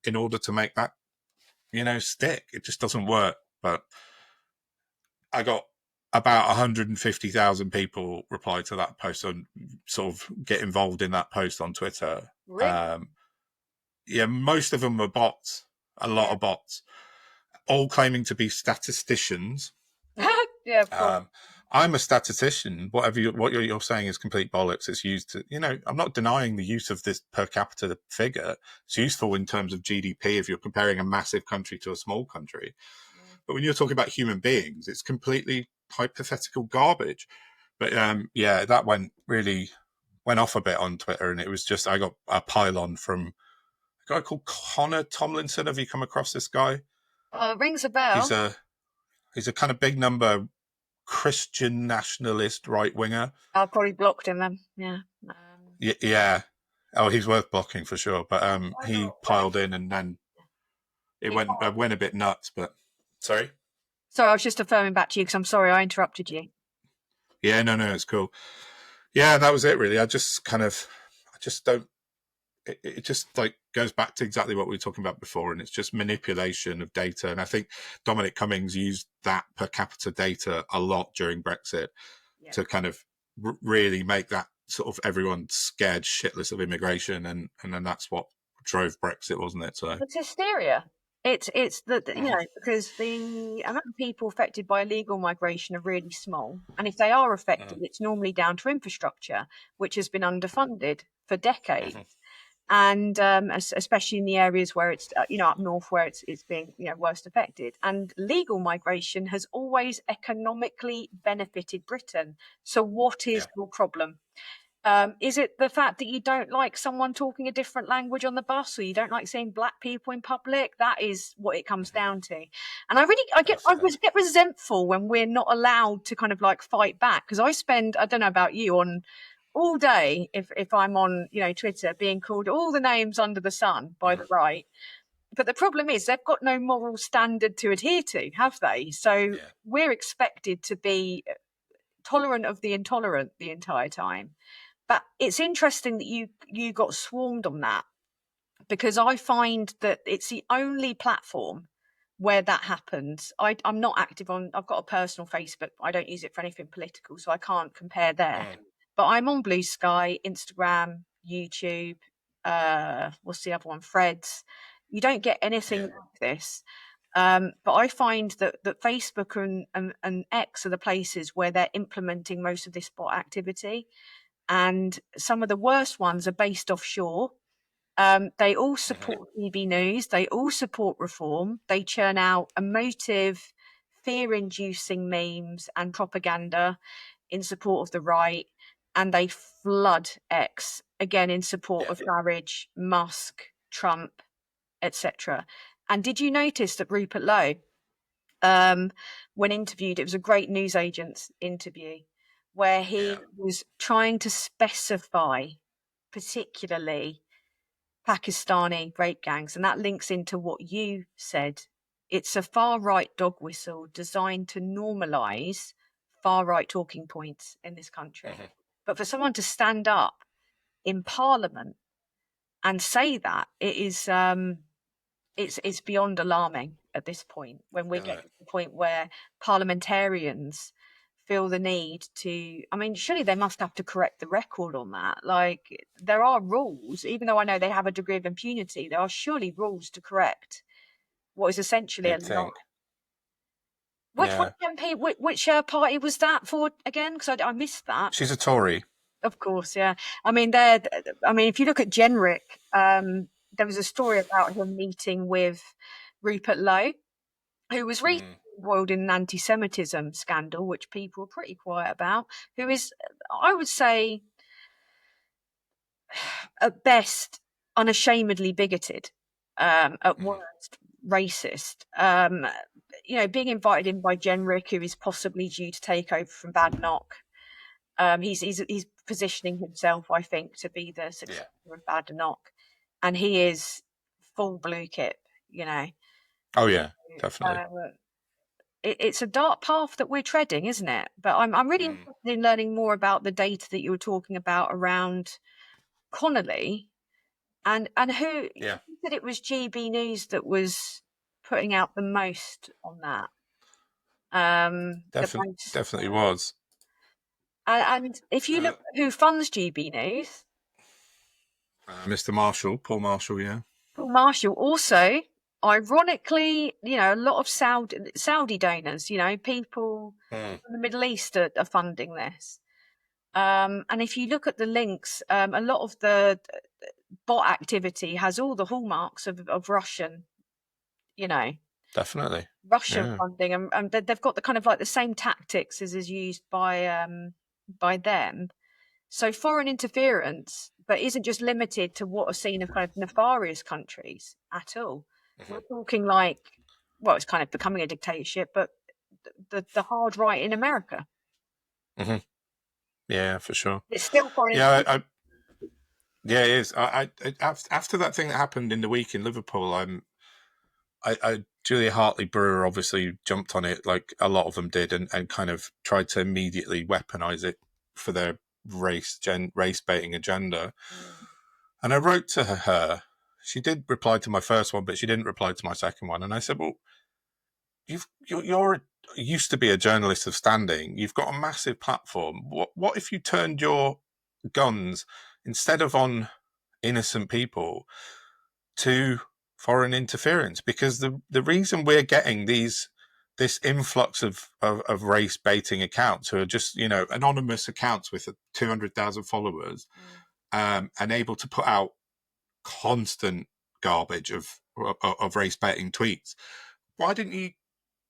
in order to make that, stick. It just doesn't work. But I got about 150,000 people reply to that post and sort of get involved in that post on Twitter. Really? Most of them were bots, a lot of bots, all claiming to be statisticians. Yeah, of course. I'm a statistician. What you're saying is complete bollocks. It's used to, I'm not denying the use of this per capita figure. It's useful in terms of GDP if you're comparing a massive country to a small country. But when you're talking about human beings, it's completely hypothetical garbage. But that went really went off a bit on Twitter, and it was just I got a pile-on from a guy called Connor Tomlinson. Have you come across this guy? Rings a bell. He's a kind of big number Christian nationalist right winger. I've probably blocked him then. Yeah. Yeah. Oh, he's worth blocking for sure. But he piled in, and then it went a bit nuts. But sorry. Sorry, I was just affirming back to you because I'm sorry I interrupted you. Yeah, no, it's cool. Yeah, that was it really. I just don't. It just like goes back to exactly what we were talking about before, and it's just manipulation of data. And I think Dominic Cummings used that per capita data a lot during Brexit to kind of really make that sort of everyone scared shitless of immigration, and then that's what drove Brexit, wasn't it? So it's hysteria. It's because the amount of people affected by illegal migration are really small, and if they are affected, it's normally down to infrastructure, which has been underfunded for decades. And especially in the areas where it's up north where it's being worst affected. And legal migration has always economically benefited Britain. So what is your problem? Is it the fact that you don't like someone talking a different language on the bus, or you don't like seeing black people in public? That is what it comes down to. And I get resentful when we're not allowed to kind of like fight back, because I don't know about you, on all day if I'm on Twitter being called all the names under the sun by the right. But the problem is they've got no moral standard to adhere to, have they? So we're expected to be tolerant of the intolerant the entire time. But it's interesting that you got swarmed on that, because I find that it's the only platform where that happens. I'm not active on, I've got a personal Facebook, but I don't use it for anything political, so I can't compare there. But I'm on Blue Sky, Instagram, YouTube, what's the other one? Threads. You don't get anything like this. But I find that Facebook and X are the places where they're implementing most of this bot activity. And some of the worst ones are based offshore. They all support GB News. They all support reform. They churn out emotive, fear-inducing memes and propaganda in support of the right. And they flood X, again, in support of Farage, Musk, Trump, etc. And did you notice that Rupert Lowe, when interviewed, it was a great newsagent's interview, where he was trying to specify particularly Pakistani rape gangs, and that links into what you said. It's a far-right dog whistle designed to normalise far-right talking points in this country. But for someone to stand up in Parliament and say that, it is it's beyond alarming at this point, when we're getting to the point where parliamentarians feel the need to, I mean, surely they must have to correct the record on that. Like, there are rules, even though I know they have a degree of impunity, there are surely rules to correct what is essentially a lie. Which MP, which party was that for again? Because I missed that. She's a Tory. Of course, yeah. I mean, if you look at Jenrick, there was a story about him meeting with Rupert Lowe, who was recently embroiled in an anti-Semitism scandal, which people were pretty quiet about, who is, I would say, at best, unashamedly bigoted, at worst, racist. Being invited in by Jenrick, who is possibly due to take over from Badenoch. He's positioning himself, I think, to be the successor of Badenoch, and he is full blue kip, Oh yeah, definitely. It's a dark path that we're treading, isn't it? But I'm really interested in learning more about the data that you were talking about around Connolly, and who you said it was GB News that was putting out the most on that. Definitely was. And if you look at who funds GB News, Mr. Marshall, Paul Marshall, Paul Marshall, also, ironically, a lot of Saudi donors, people from the Middle East are funding this. And if you look at the links, a lot of the bot activity has all the hallmarks of Russian, definitely Russian funding, and they've got the kind of like the same tactics as is used by them. So foreign interference, but isn't just limited to what are seen as kind of nefarious countries at all. We're talking like, well, it's kind of becoming a dictatorship, but the hard right in America. Mm-hmm. Yeah, for sure. It's still foreign Yeah, interference. yeah, it is. After that thing that happened in the week in Liverpool, Julia Hartley-Brewer obviously jumped on it, like a lot of them did, and kind of tried to immediately weaponize it for their race baiting agenda. And I wrote to her. She did reply to my first one, but she didn't reply to my second one. And I said, "Well, you're used to be a journalist of standing. You've got a massive platform. What if you turned your guns instead of on innocent people to foreign interference? Because the reason we're getting this influx of race baiting accounts who are just, anonymous accounts with 200,000 followers, and able to put out constant garbage of race baiting tweets. Why didn't you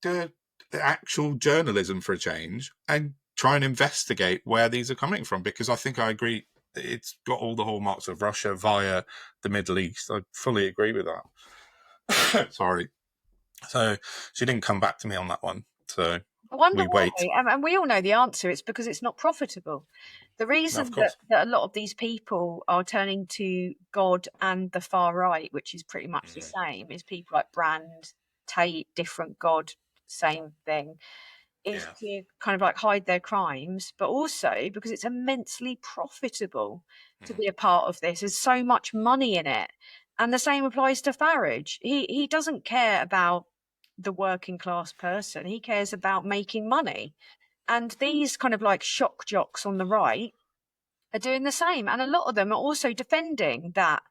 do the actual journalism for a change and try and investigate where these are coming from? Because I think I agree, it's got all the hallmarks of Russia via the Middle East. I fully agree with that. Sorry. So she didn't come back to me on that one. So I wonder we why, wait. and we all know the answer. It's because it's not profitable. The No, of reason course. that a lot of these people are turning to God and the far right, which is pretty much the same, is people like Brand, Tate, different God, same thing, is Yeah. to kind of like hide their crimes, but also because it's immensely profitable to be a part of this. There's so much money in it. And the same applies to Farage. He doesn't care about the working class person. He cares about making money. And these kind of like shock jocks on the right are doing the same. And a lot of them are also defending that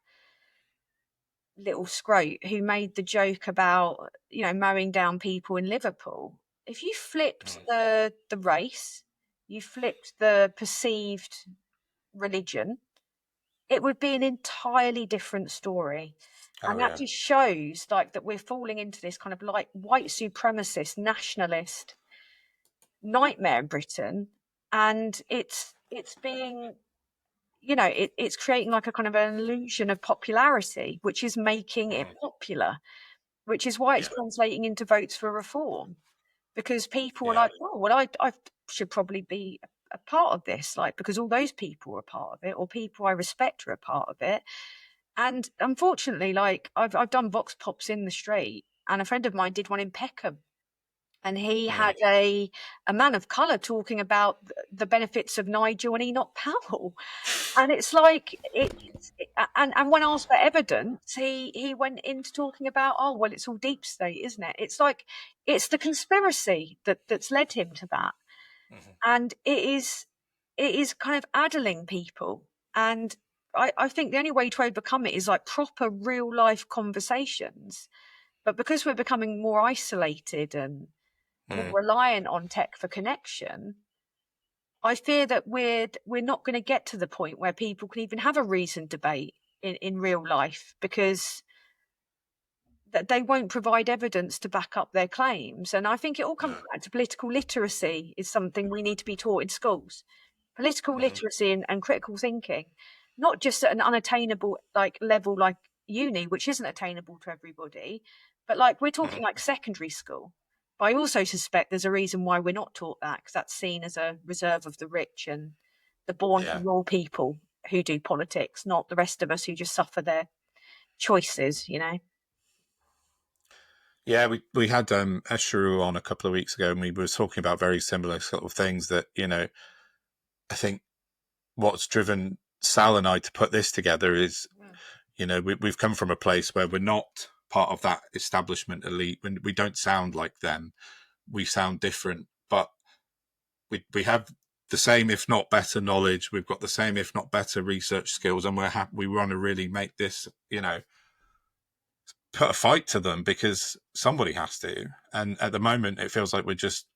little scrote who made the joke about, mowing down people in Liverpool. If you flipped the race, you flipped the perceived religion, it would be an entirely different story. Oh And that yeah. just shows like that we're falling into this kind of like white supremacist nationalist nightmare in Britain. And it's being, it's creating like a kind of an illusion of popularity, which is making it popular, which is why it's Yeah. translating into votes for reform. Because people are Yeah. like, oh, well, I should probably be a part of this, like, because all those people are a part of it, or people I respect are a part of it. And unfortunately, like, I've done vox pops in the street, and a friend of mine did one in Peckham, and he had a man of colour talking about the benefits of Nigel and Enoch Powell. And it's like and when asked for evidence, he went into talking about, oh well, it's all deep state, isn't it? It's like it's the conspiracy that's led him to that, and it is kind of addling people. And I think the only way to overcome it is like proper real life conversations. But because we're becoming more isolated and more reliant on tech for connection, I fear that we're not going to get to the point where people can even have a reasoned debate in real life, because that they won't provide evidence to back up their claims. And I think it all comes back to political literacy is something we need to be taught in schools. Political literacy and critical thinking, not just at an unattainable like level like uni, which isn't attainable to everybody, but like we're talking like secondary school. But I also suspect there's a reason why we're not taught that, because that's seen as a reserve of the rich and the born Yeah. and raw people who do politics, not the rest of us who just suffer their choices. Yeah, we had Esheru on a couple of weeks ago, and we were talking about very similar sort of things that, I think what's driven Sal and I to put this together is, we've come from a place where we're not part of that establishment elite. When we don't sound like them, we sound different, but we have the same, if not better, knowledge. We've got the same, if not better, research skills, and we want to really make this, put a fight to them, because somebody has to. And at the moment, it feels like we're just,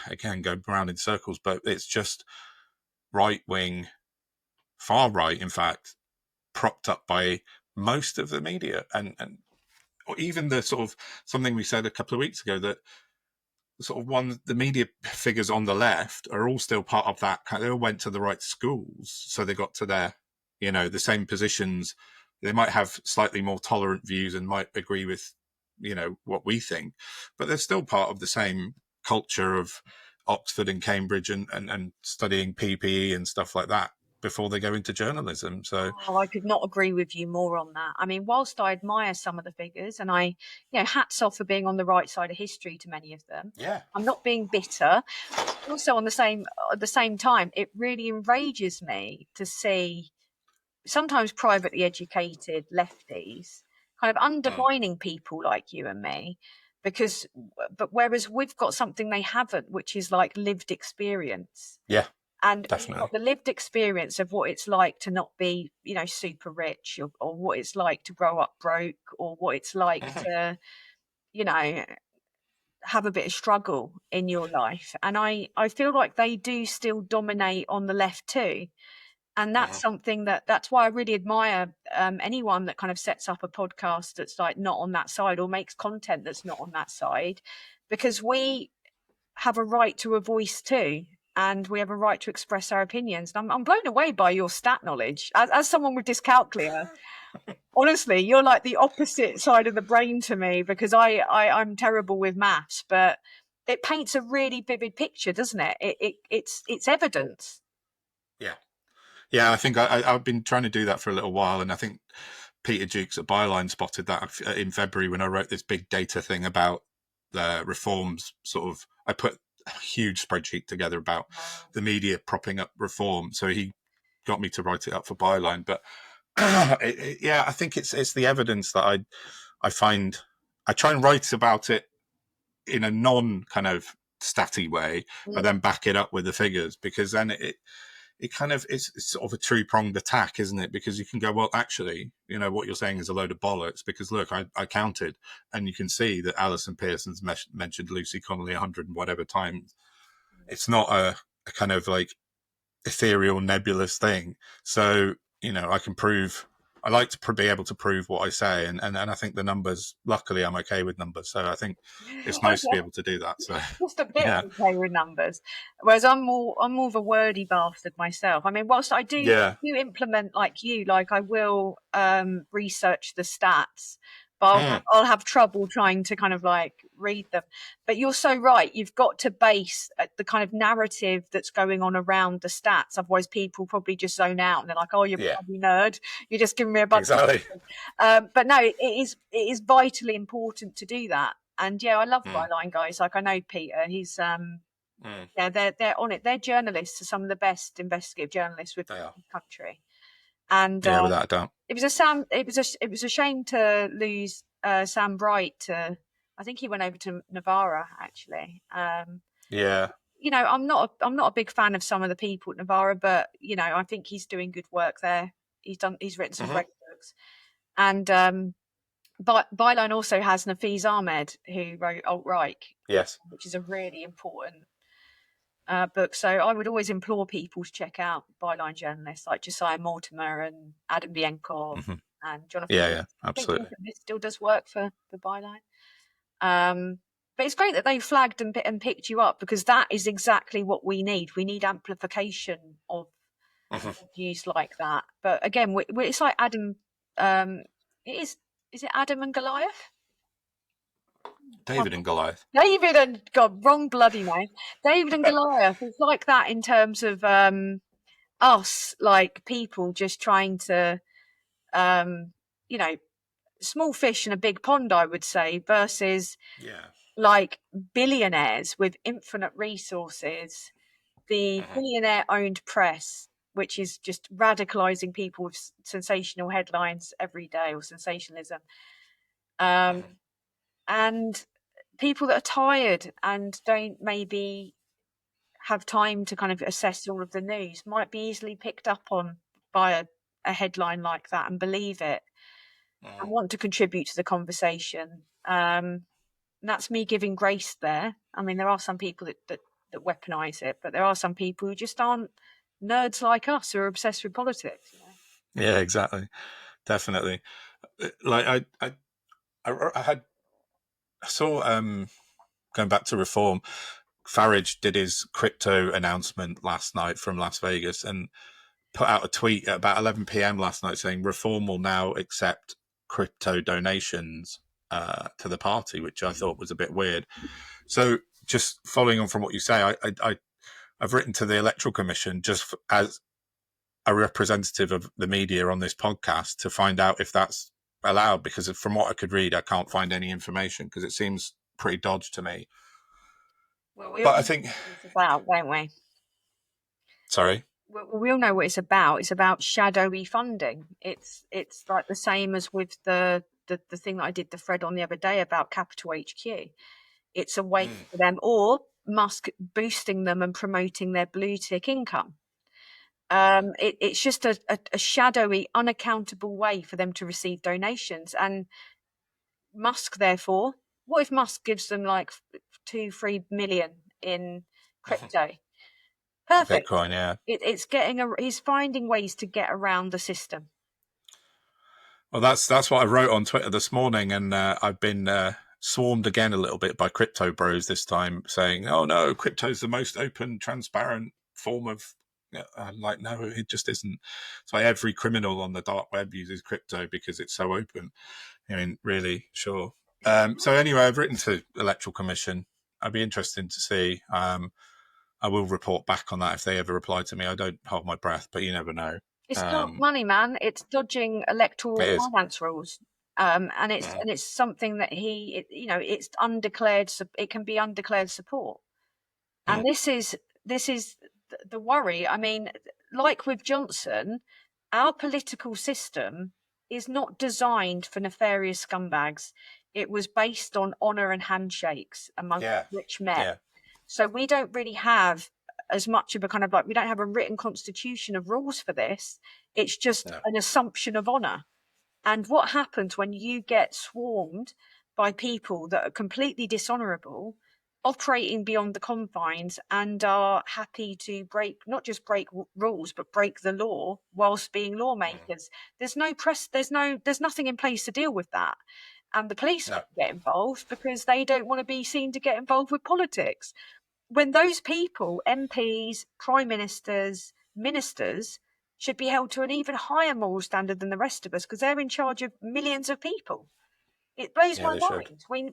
again, going around in circles, but it's just right wing, far right, in fact, propped up by most of the media, and or even the sort of something we said a couple of weeks ago, that sort of the media figures on the left are all still part of that. They all went to the right schools, so they got to their, the same positions. They might have slightly more tolerant views and might agree with, what we think, but they're still part of the same culture of Oxford and Cambridge and studying PPE and stuff like that before they go into journalism. So I could not agree with you more on that. I mean, whilst I admire some of the figures, and hats off for being on the right side of history to many of them. yeah, I'm not being bitter. Also, at the same time, it really enrages me to see sometimes privately educated lefties kind of undermining people like you and me, but whereas we've got something they haven't, which is like lived experience. yeah, And we've definitely. got the lived experience of what it's like to not be, super rich, or what it's like to grow up broke, or what it's like to, you know, have a bit of struggle in your life. And I feel like they do still dominate on the left too. And that's something that's why I really admire anyone that kind of sets up a podcast that's like not on that side, or makes content that's not on that side, because we have a right to a voice too, and we have a right to express our opinions. And I'm blown away by your stat knowledge. As someone with dyscalculia, honestly, you're like the opposite side of the brain to me, because I'm terrible with maths, but it paints a really vivid picture, doesn't it? It's evidence. Yeah. Yeah, I think I've been trying to do that for a little while, and I think Peter Jukes at Byline spotted that in February when I wrote this big data thing about the reforms. Sort of, I put a huge spreadsheet together about the media propping up reform, so he got me to write it up for Byline. But yeah, I think it's the evidence that I find. I try and write about it in a non kind of statty way, but then back it up with the figures, because then it kind of it's sort of a two-pronged attack, isn't it? Because you can go, well, actually, what you're saying is a load of bollocks, because look, I counted, and you can see that Alison Pearson's mentioned Lucy Connolly 100 and whatever times. It's not a kind of like ethereal, nebulous thing. So, I can prove, I like to be able to prove what I say. And I think the numbers, luckily, I'm okay with numbers. So I think it's nice to be able to do that. So, Just a bit yeah. okay with numbers, whereas I'm more of a wordy bastard myself. I mean, whilst I do implement like you, like I will research the stats, but I'll have trouble trying to kind of like read them. But you're so right. You've got to base the kind of narrative that's going on around the stats. Otherwise, people probably just zone out and they're like, "Oh, you're bloody nerd. You're just giving me a bunch." Exactly. But no, it is vitally important to do that. And I love Byline guys. Like I know Peter. He's they're on it. They're journalists, are some of the best investigative journalists within the country. And without a doubt. it was a shame to lose Sam Bright to. I think he went over to Novara actually. I'm not a big fan of some of the people at Novara, but I think he's doing good work there. He's written some great books, and Byline also has Nafeez Ahmed, who wrote Alt-Right, which is a really important book. So I would always implore people to check out Byline journalists like Josiah Mortimer and Adam Bienkov and Jonathan. Yeah, absolutely. I think this still does work for Byline. But it's great that they flagged and picked you up, because that is exactly what we need. We need amplification of views like that. But again, it's like Adam. Is it Adam and Goliath? David and Goliath. David and God, wrong bloody name. David and Goliath. It's like that in terms of us, like people just trying to, small fish in a big pond, I would say, versus like billionaires with infinite resources, the billionaire-owned press, which is just radicalizing people with sensational headlines every day, or sensationalism. And people that are tired and don't maybe have time to kind of assess all of the news might be easily picked up on by a headline like that and believe it and want to contribute to the conversation. That's me giving grace there. I mean, there are some people that weaponize it, but there are some people who just aren't nerds like us who are obsessed with politics. Yeah, exactly. Definitely. Like I saw going back to reform, Farage did his crypto announcement last night from Las Vegas and put out a tweet at about 11 p.m. last night saying reform will now accept crypto donations to the party, which I thought was a bit weird. So just following on from what you say, I've written to the Electoral Commission just as a representative of the media on this podcast to find out if that's allowed, because from what I could read, I can't find any information because it seems pretty dodgy to me. Well, but I think it's about, won't we? Sorry. We all know what it's about. It's about shadowy funding. It's like the same as with the thing that I did the thread on the other day about Capital HQ. It's a way for them, or Musk boosting them and promoting their blue tick income. It's just a shadowy, unaccountable way for them to receive donations. And Musk, therefore, what if Musk gives them like 2-3 million in crypto? Perfect. Bitcoin, yeah. He's finding ways to get around the system. Well, that's what I wrote on Twitter this morning, and I've been swarmed again a little bit by crypto bros this time, saying, "Oh no, crypto's the most open, transparent form of." I'm like, no, it just isn't. So every criminal on the dark web uses crypto because it's so open. I mean, really, sure. So anyway, I've written to Electoral Commission. I'd be interested to see. I will report back on that if they ever reply to me. I don't hold my breath, but you never know. It's dark money, man. It's dodging electoral finance rules. And it's something that it's undeclared. It can be undeclared support. And this is the worry. I mean, like with Johnson, our political system is not designed for nefarious scumbags. It was based on honour and handshakes among rich men. Yeah. So we don't really have as much of a kind of we don't have a written constitution of rules for this. It's just an assumption of honour. And what happens when you get swarmed by people that are completely dishonourable, operating beyond the confines, and are happy to not just break rules, but break the law whilst being lawmakers? There's nothing in place to deal with that. And the police won't get involved because they don't want to be seen to get involved with politics. When those people, MPs, prime ministers, ministers, should be held to an even higher moral standard than the rest of us because they're in charge of millions of people. It blows my mind. We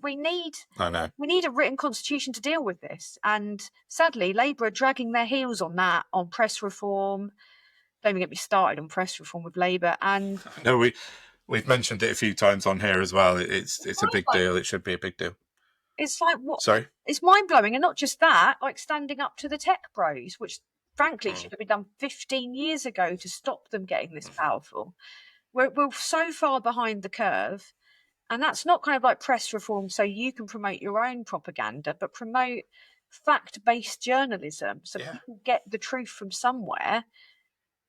need a written constitution to deal with this. And sadly, Labour are dragging their heels on that, on press reform. Don't even get me started on press reform with Labour. And no, we've mentioned it a few times on here as well. It's a big deal. It should be a big deal. It's like what? Sorry? It's mind-blowing. And not just that, like standing up to the tech bros, which frankly should have been done 15 years ago to stop them getting this powerful. We're so far behind the curve. And that's not kind of like press reform so you can promote your own propaganda, but promote fact-based journalism so people get the truth from somewhere.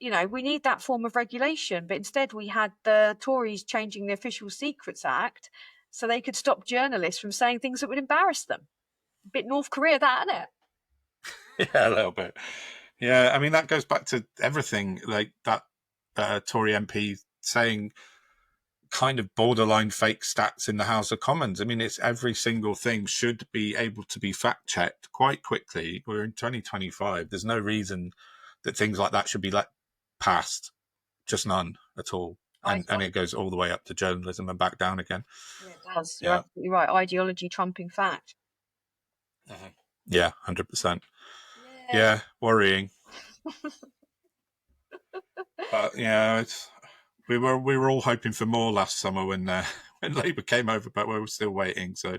We need that form of regulation. But instead we had the Tories changing the Official Secrets Act so they could stop journalists from saying things that would embarrass them. A bit North Korea, that, isn't it? Yeah, a little bit. Yeah, I mean, that goes back to everything, like that Tory MP saying kind of borderline fake stats in the House of Commons. I mean, it's every single thing should be able to be fact-checked quite quickly. We're in 2025. There's no reason that things like that should be let past. Just none at all. And it goes all the way up to journalism and back down again. Yeah, it does. You're absolutely right. Ideology trumping fact. Yeah, 100%. Yeah, worrying. But we were all hoping for more last summer when Labour came over, but we were still waiting. So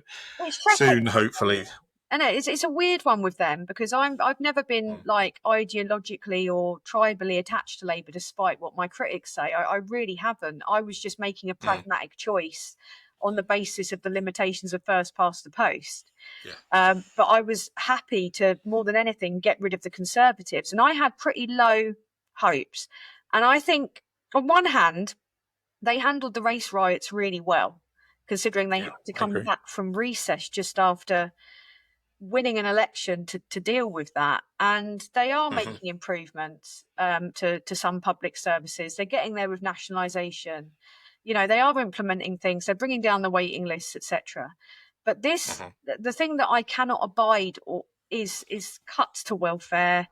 soon, hopefully. And it's a weird one with them because I've never been like ideologically or tribally attached to Labour, despite what my critics say. I really haven't. I was just making a pragmatic choice on the basis of the limitations of first past the post. Yeah. But I was happy to, more than anything, get rid of the Conservatives. And I had pretty low hopes. And I think, on one hand, they handled the race riots really well, considering they had to come back from recess just after winning an election to deal with that. And they are making improvements to some public services. They're getting there with nationalisation. They are implementing things. They're bringing down the waiting lists, etc. But this, the thing that I cannot abide is cuts to welfare.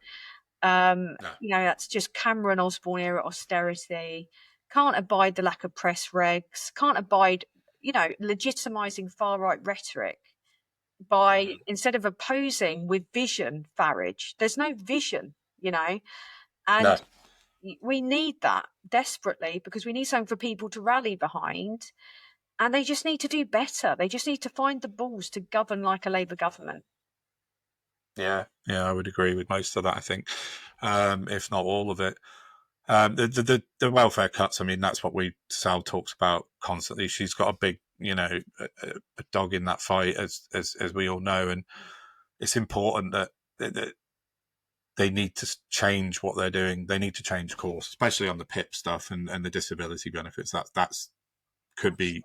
No. That's just Cameron Osborne era austerity. Can't abide the lack of press regs. Can't abide, legitimising far right rhetoric by instead of opposing with vision Farage. There's no vision, and No. we need that desperately because we need something for people to rally behind, and they just need to do better. They just need to find the balls to govern like a Labour government. Yeah, I would agree with most of that, I think, if not all of it. The welfare cuts, I mean, that's what Sal talks about constantly. She's got a big, a dog in that fight, as we all know, and it's important that they need to change what they're doing. They need to change course, especially on the PIP stuff and the disability benefits. That's could be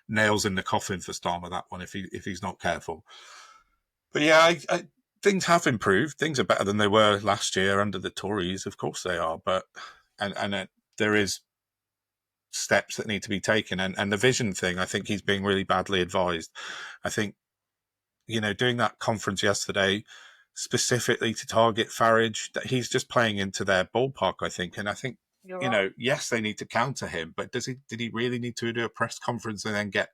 nails in the coffin for Starmer, that one, if he's not careful. But yeah, things have improved. Things are better than they were last year under the Tories. Of course they are, but there is steps that need to be taken. And the vision thing, I think he's being really badly advised. I think, doing that conference yesterday specifically to target Farage, that he's just playing into their ballpark, I think. And I think, yes, they need to counter him, but did he really need to do a press conference and then get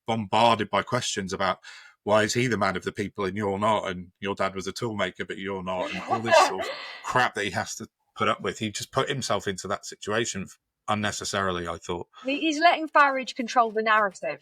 bombarded by questions about why is he the man of the people and you're not, and your dad was a toolmaker but you're not, and all this sort of crap that he has to put up with? He just put himself into that situation unnecessarily, I thought. He's letting Farage control the narrative.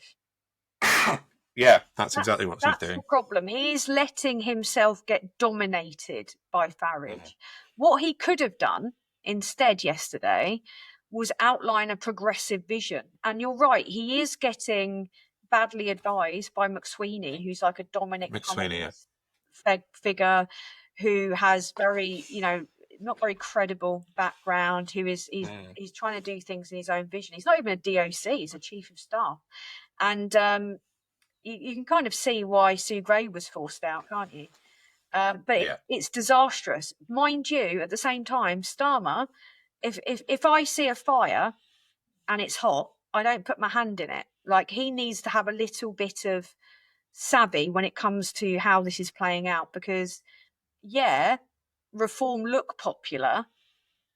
Yeah, that's exactly what he's doing. That's the problem. He's letting himself get dominated by Farage. What he could have done instead yesterday was outline a progressive vision. And you're right, he is getting badly advised by McSweeney, who's like a Dominic Cummings figure who has very, not very credible background, who is he's trying to do things in his own vision. He's not even a DOC, he's a chief of staff. And you can kind of see why Sue Gray was forced out, can't you? But it's disastrous. Mind you, at the same time, Starmer, if I see a fire and it's hot, I don't put my hand in it. Like, he needs to have a little bit of savvy when it comes to how this is playing out, because, reform look popular,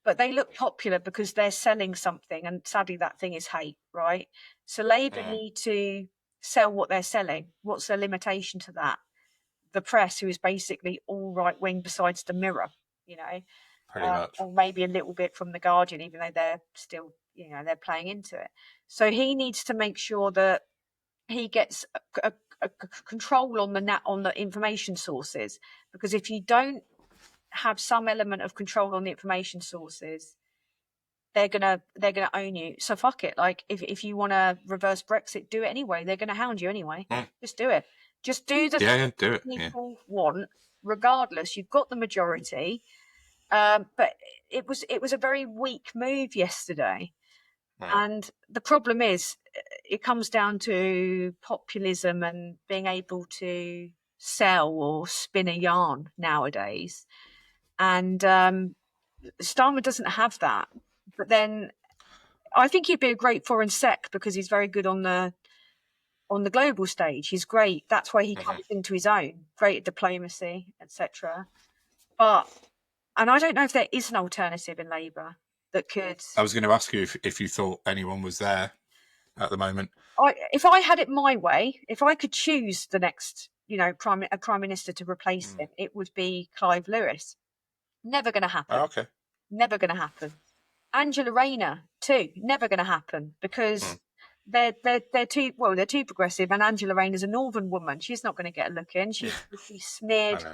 but they look popular because they're selling something, and sadly that thing is hate, right? So Labour need to sell what they're selling. What's the limitation to that? The press, who is basically all right wing besides the Mirror, pretty much, or maybe a little bit from the Guardian, even though they're still, they're playing into it. So he needs to make sure that he gets a control on the information sources, because if you don't have some element of control on the information sources, they're gonna own you. So fuck it. Like, if you want to reverse Brexit, do it anyway. They're gonna hound you anyway. Just do it. Just do the thing people want, regardless. You've got the majority. But it was a very weak move yesterday. And the problem is, it comes down to populism and being able to sell or spin a yarn nowadays. And Starmer doesn't have that. But then I think he'd be a great foreign sec because he's very good on the global stage. He's great. That's why he comes into his own. Great at diplomacy, etc. And I don't know if there is an alternative in Labour that could. I was going to ask you if you thought anyone was there at the moment. If I had it my way, if I could choose the next, prime minister to replace him, it would be Clive Lewis. Never going to happen. Oh, okay. Never going to happen. Angela Rayner too. Never going to happen, because they're too progressive, and Angela Rayner's a northern woman. She's not going to get a look in. She's smeared.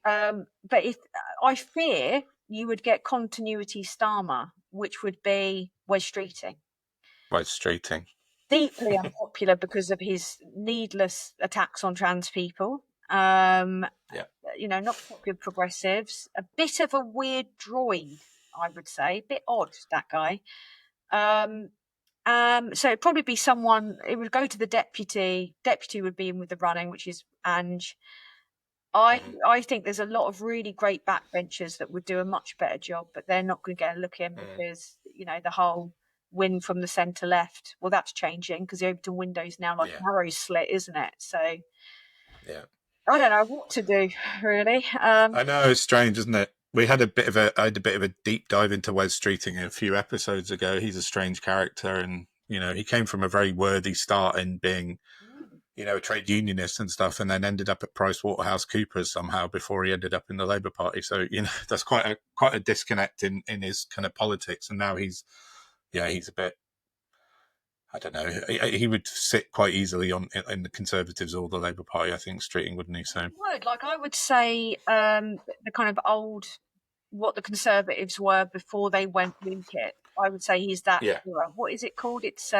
But if I fear you would get continuity Starmer, which would be Wes Streeting. Deeply unpopular because of his needless attacks on trans people. Not popular progressives. A bit of a weird droid, I would say. A bit odd, that guy. So it'd probably be someone. It would go to the deputy. Deputy would be in with the running, which is Ange. I think there's a lot of really great backbenchers that would do a much better job, but they're not going to get a look in because the whole win from the centre left. Well, that's changing because the Overton window is now like an arrow slit, isn't it? So yeah, I don't know what to do, really. I know, it's strange, isn't it? I had a bit of a deep dive into Wes Streeting a few episodes ago. He's a strange character, and he came from a very worthy start in being a trade unionist and stuff, and then ended up at PricewaterhouseCoopers somehow before he ended up in the Labour Party. So that's quite a disconnect in his kind of politics. And now he's a bit, I don't know. He would sit quite easily in the Conservatives or the Labour Party, I think, Streeting, wouldn't he? So I would say the kind of old, what the Conservatives were before they went Winkit. I would say he's that era. What is it called? It's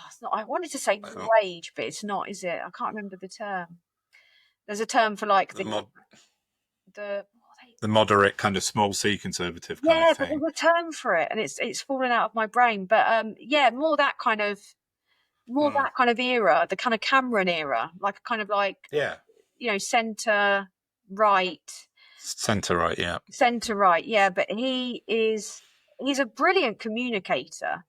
it's not. I wanted to say wage, but it's not, is it? I can't remember the term. There's a term for like the moderate kind of small C Conservative kind of thing. But there's a term for it, and it's fallen out of my brain. But more that kind of era, the kind of Cameron era, like kind of like centre right. Centre right, yeah. Centre right, yeah. But he's a brilliant communicator.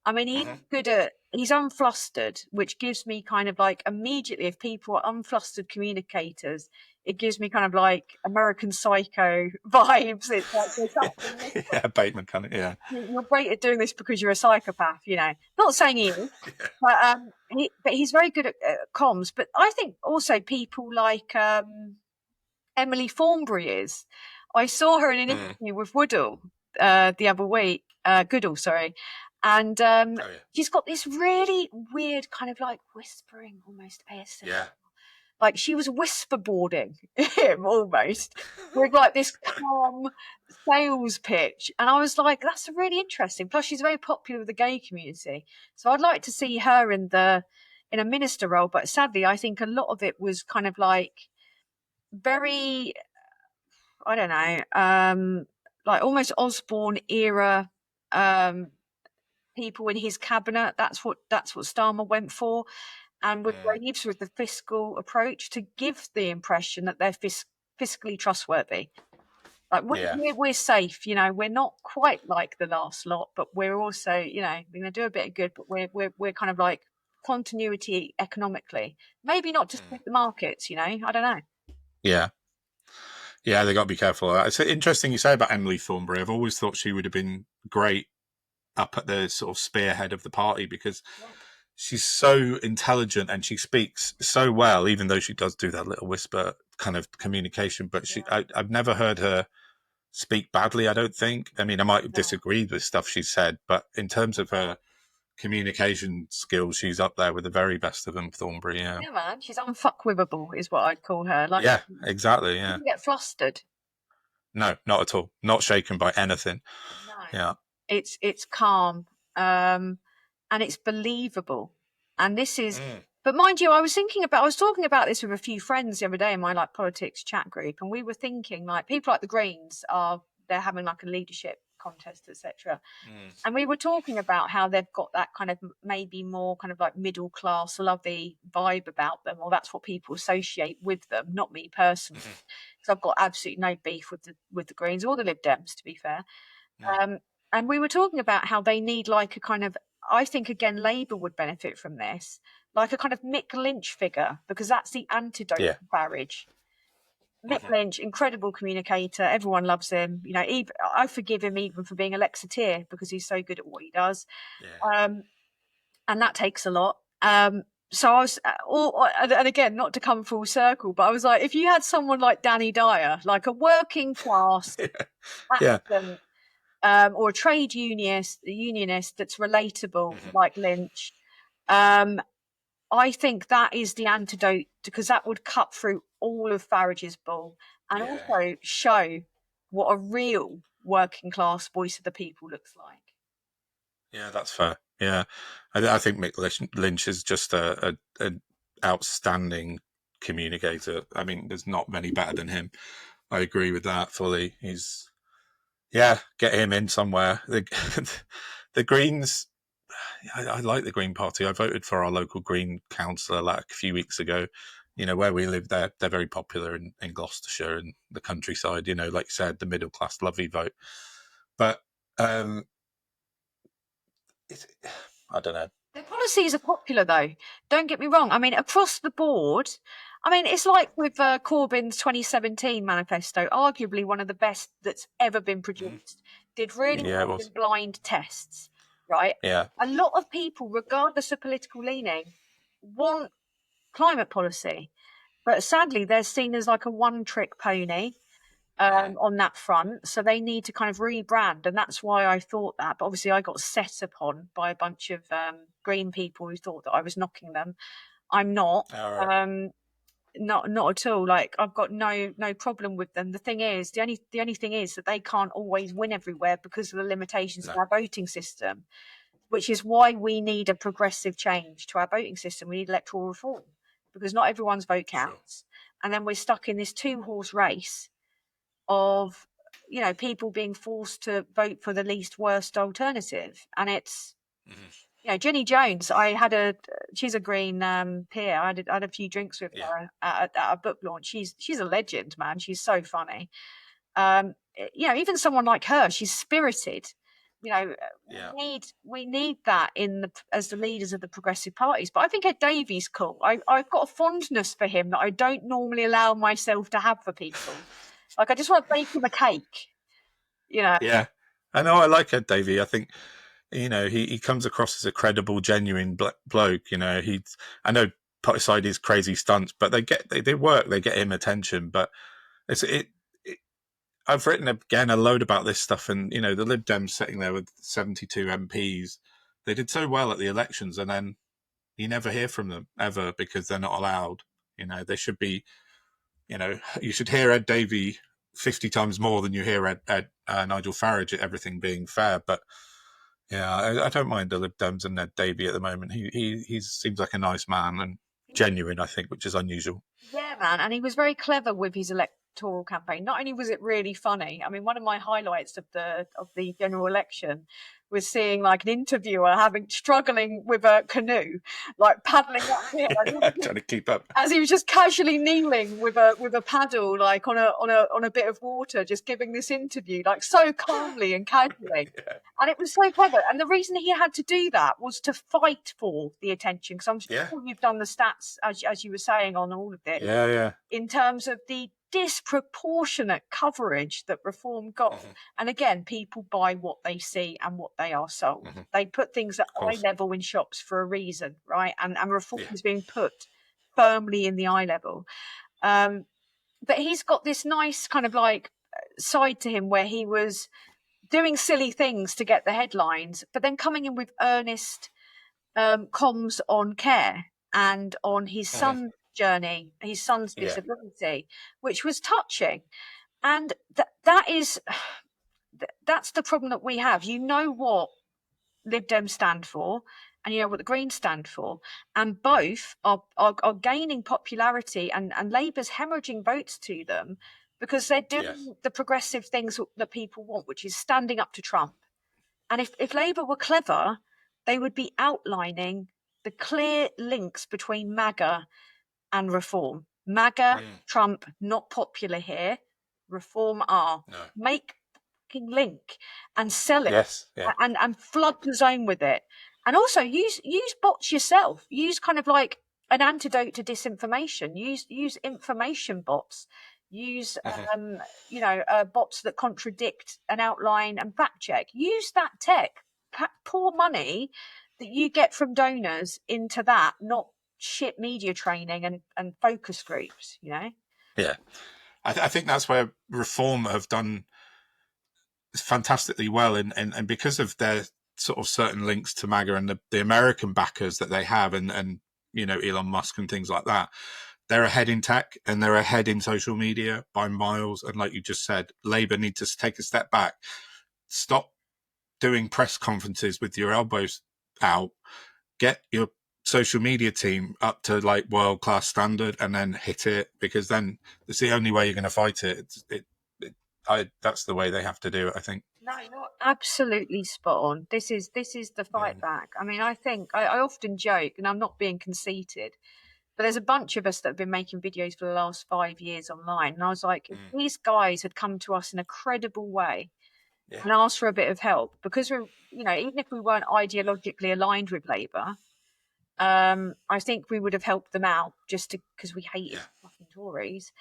I mean, he's unflustered, which gives me kind of like immediately, if people are unflustered communicators, it gives me kind of like American Psycho vibes. It's like there's something Bateman kind of, yeah. You're great at doing this because you're a psychopath, Not saying he is, but he's very good at comms. But I think also people like Emily Thornberry is. I saw her in an interview with Woodall the other week. Goodall, sorry. And she's got this really weird kind of like whispering, almost ASMR. Yeah. Like she was whisperboarding him almost with like this calm sales pitch. And I was like, that's really interesting. Plus she's very popular with the gay community. So I'd like to see her in a minister role. But sadly, I think a lot of it was kind of like very, I don't know, like almost Osborne era people in his cabinet. That's what Starmer went for, and with Reeves with the fiscal approach to give the impression that they're fiscally trustworthy. Like we're safe, we're not quite like the last lot, but we're also, we're going to do a bit of good, but we're kind of like continuity economically. Maybe not to split the markets, I don't know. Yeah. Yeah, they got to be careful. It's interesting you say about Emily Thornberry. I've always thought she would have been great up at the sort of spearhead of the party because she's so intelligent and she speaks so well, even though she does do that little whisper kind of communication. But I've never heard her speak badly, I don't think. I mean, I might disagree with stuff she said, but in terms of her communication skills, she's up there with the very best of them, Thornberry. Yeah, man, she's unfuckwivable is what I'd call her. Like, yeah, exactly. Yeah, you get flustered. No, not at all. Not shaken by anything. No. Yeah. It's calm, and it's believable. And this is, but mind you, I was talking about this with a few friends the other day in my like politics chat group, and we were thinking like people like the Greens they're having like a leadership contest, etc. And we were talking about how they've got that kind of maybe more kind of like middle class, lovey vibe about them, or that's what people associate with them. Not me personally, because I've got absolutely no beef with the Greens or the Lib Dems, to be fair. And we were talking about how they need like a kind of, I think again, Labour would benefit from this, like a kind of Mick Lynch figure, because that's the antidote to Farage. Mick Lynch, incredible communicator. Everyone loves him. I forgive him even for being a Lexiteer because he's so good at what he does. And that takes a lot. So I was, and again, not to come full circle, but I was like, if you had someone like Danny Dyer, like a working class accident, or a trade unionist that's relatable, like Lynch, I think that is the antidote, because that would cut through all of Farage's bull and also show what a real working class voice of the people looks like. Yeah, that's fair. Yeah, I think Mick Lynch is just an outstanding communicator. I mean, there's not many better than him. I agree with that fully. Get him in somewhere. The Greens, I like the Green Party. I voted for our local Green councillor like a few weeks ago. Where we live, they're very popular in Gloucestershire and the countryside. Like you said, the middle class lovey vote. But I don't know. Their policies are popular, though. Don't get me wrong. I mean, across the board, I mean, it's like with Corbyn's 2017 manifesto, arguably one of the best that's ever been produced. Did really well in blind tests, right? Yeah. A lot of people, regardless of political leaning, want climate policy. But sadly, they're seen as like a one-trick pony on that front. So they need to kind of rebrand. And that's why I thought that. But obviously, I got set upon by a bunch of green people who thought that I was knocking them. I'm not. Right. Not at all. Like, I've got no problem with them. The thing is, the only thing is that they can't always win everywhere because of the limitations of our voting system, which is why we need a progressive change to our voting system. We need electoral reform because not everyone's vote counts. Sure. And then we're stuck in this 2-horse race of, you know, people being forced to vote for the least worst alternative. And it's, you know, Jenny Jones, she's a green peer. I had a few drinks with her at a book launch. She's a legend, man. She's so funny. You know, even someone like her, she's spirited. You know, we need that as the leaders of the progressive parties. But I think Ed Davey's cool. I've got a fondness for him that I don't normally allow myself to have for people. Like, I just want to bake him a cake. You know. Yeah, I know. I like Ed Davey. I think, you know, he comes across as a credible, genuine bloke. You know, I know put aside his crazy stunts, but they work. They get him attention. But I've written again a load about this stuff, and you know, the Lib Dems sitting there with 72 MPs, they did so well at the elections, and then you never hear from them ever because they're not allowed. You know, they should be. You know, you should hear Ed Davey 50 times more than you hear Nigel Farage at everything being fair. But yeah, I don't mind the Lib Dems and Ed Davey at the moment. He seems like a nice man and genuine, I think, which is unusual. Yeah, man, and he was very clever with his electoral campaign. Not only was it really funny, I mean, one of my highlights of the general election was seeing like an interviewer struggling with a canoe, like paddling uphill, trying to keep up as he was just casually kneeling with a paddle, like on a bit of water, just giving this interview, like so calmly and casually. And it was so clever. And the reason he had to do that was to fight for the attention, because I'm sure you've done the stats as you were saying on all of this. Yeah. In terms of the disproportionate coverage that Reform got. And again, people buy what they see and what they are sold. They put things at eye level in shops for a reason, right? And Reform is being put firmly in the eye level. But he's got this nice kind of like side to him where he was doing silly things to get the headlines, but then coming in with earnest comms on care and on his son's journey, his son's disability, which was touching. And that's the problem that we have. You know what Lib Dems stand for, and you know what the Greens stand for, and both are gaining popularity, and Labour's hemorrhaging votes to them because they're doing the progressive things that people want, which is standing up to Trump. And if Labour were clever, they would be outlining the clear links between MAGA and Reform. MAGA, Trump, not popular here. Reform are. No. Make fucking link and sell it and flood the zone with it. And also use bots yourself. Use kind of like an antidote to disinformation. Use information bots. Use bots that contradict and outline and fact check. Use that tech. Pour money that you get from donors into that, not shit media training and focus groups, you know? Yeah. I think that's where Reform have done fantastically well, and because of their sort of certain links to MAGA and the American backers that they have, and you know, Elon Musk and things like that, they're ahead in tech and they're ahead in social media by miles. And like you just said, Labour need to take a step back, stop doing press conferences with your elbows out, get your social media team up to like world-class standard and then hit it, because then it's the only way you're going to fight it. That's the way they have to do it, I think. No, you're absolutely spot on. This is the fight back. I mean, I think I often joke, and I'm not being conceited, but there's a bunch of us that have been making videos for the last 5 years online. And I was like, if these guys had come to us in a credible way and ask for a bit of help, because we're, even if we weren't ideologically aligned with Labour, I think we would have helped them out just because we hated fucking Tories.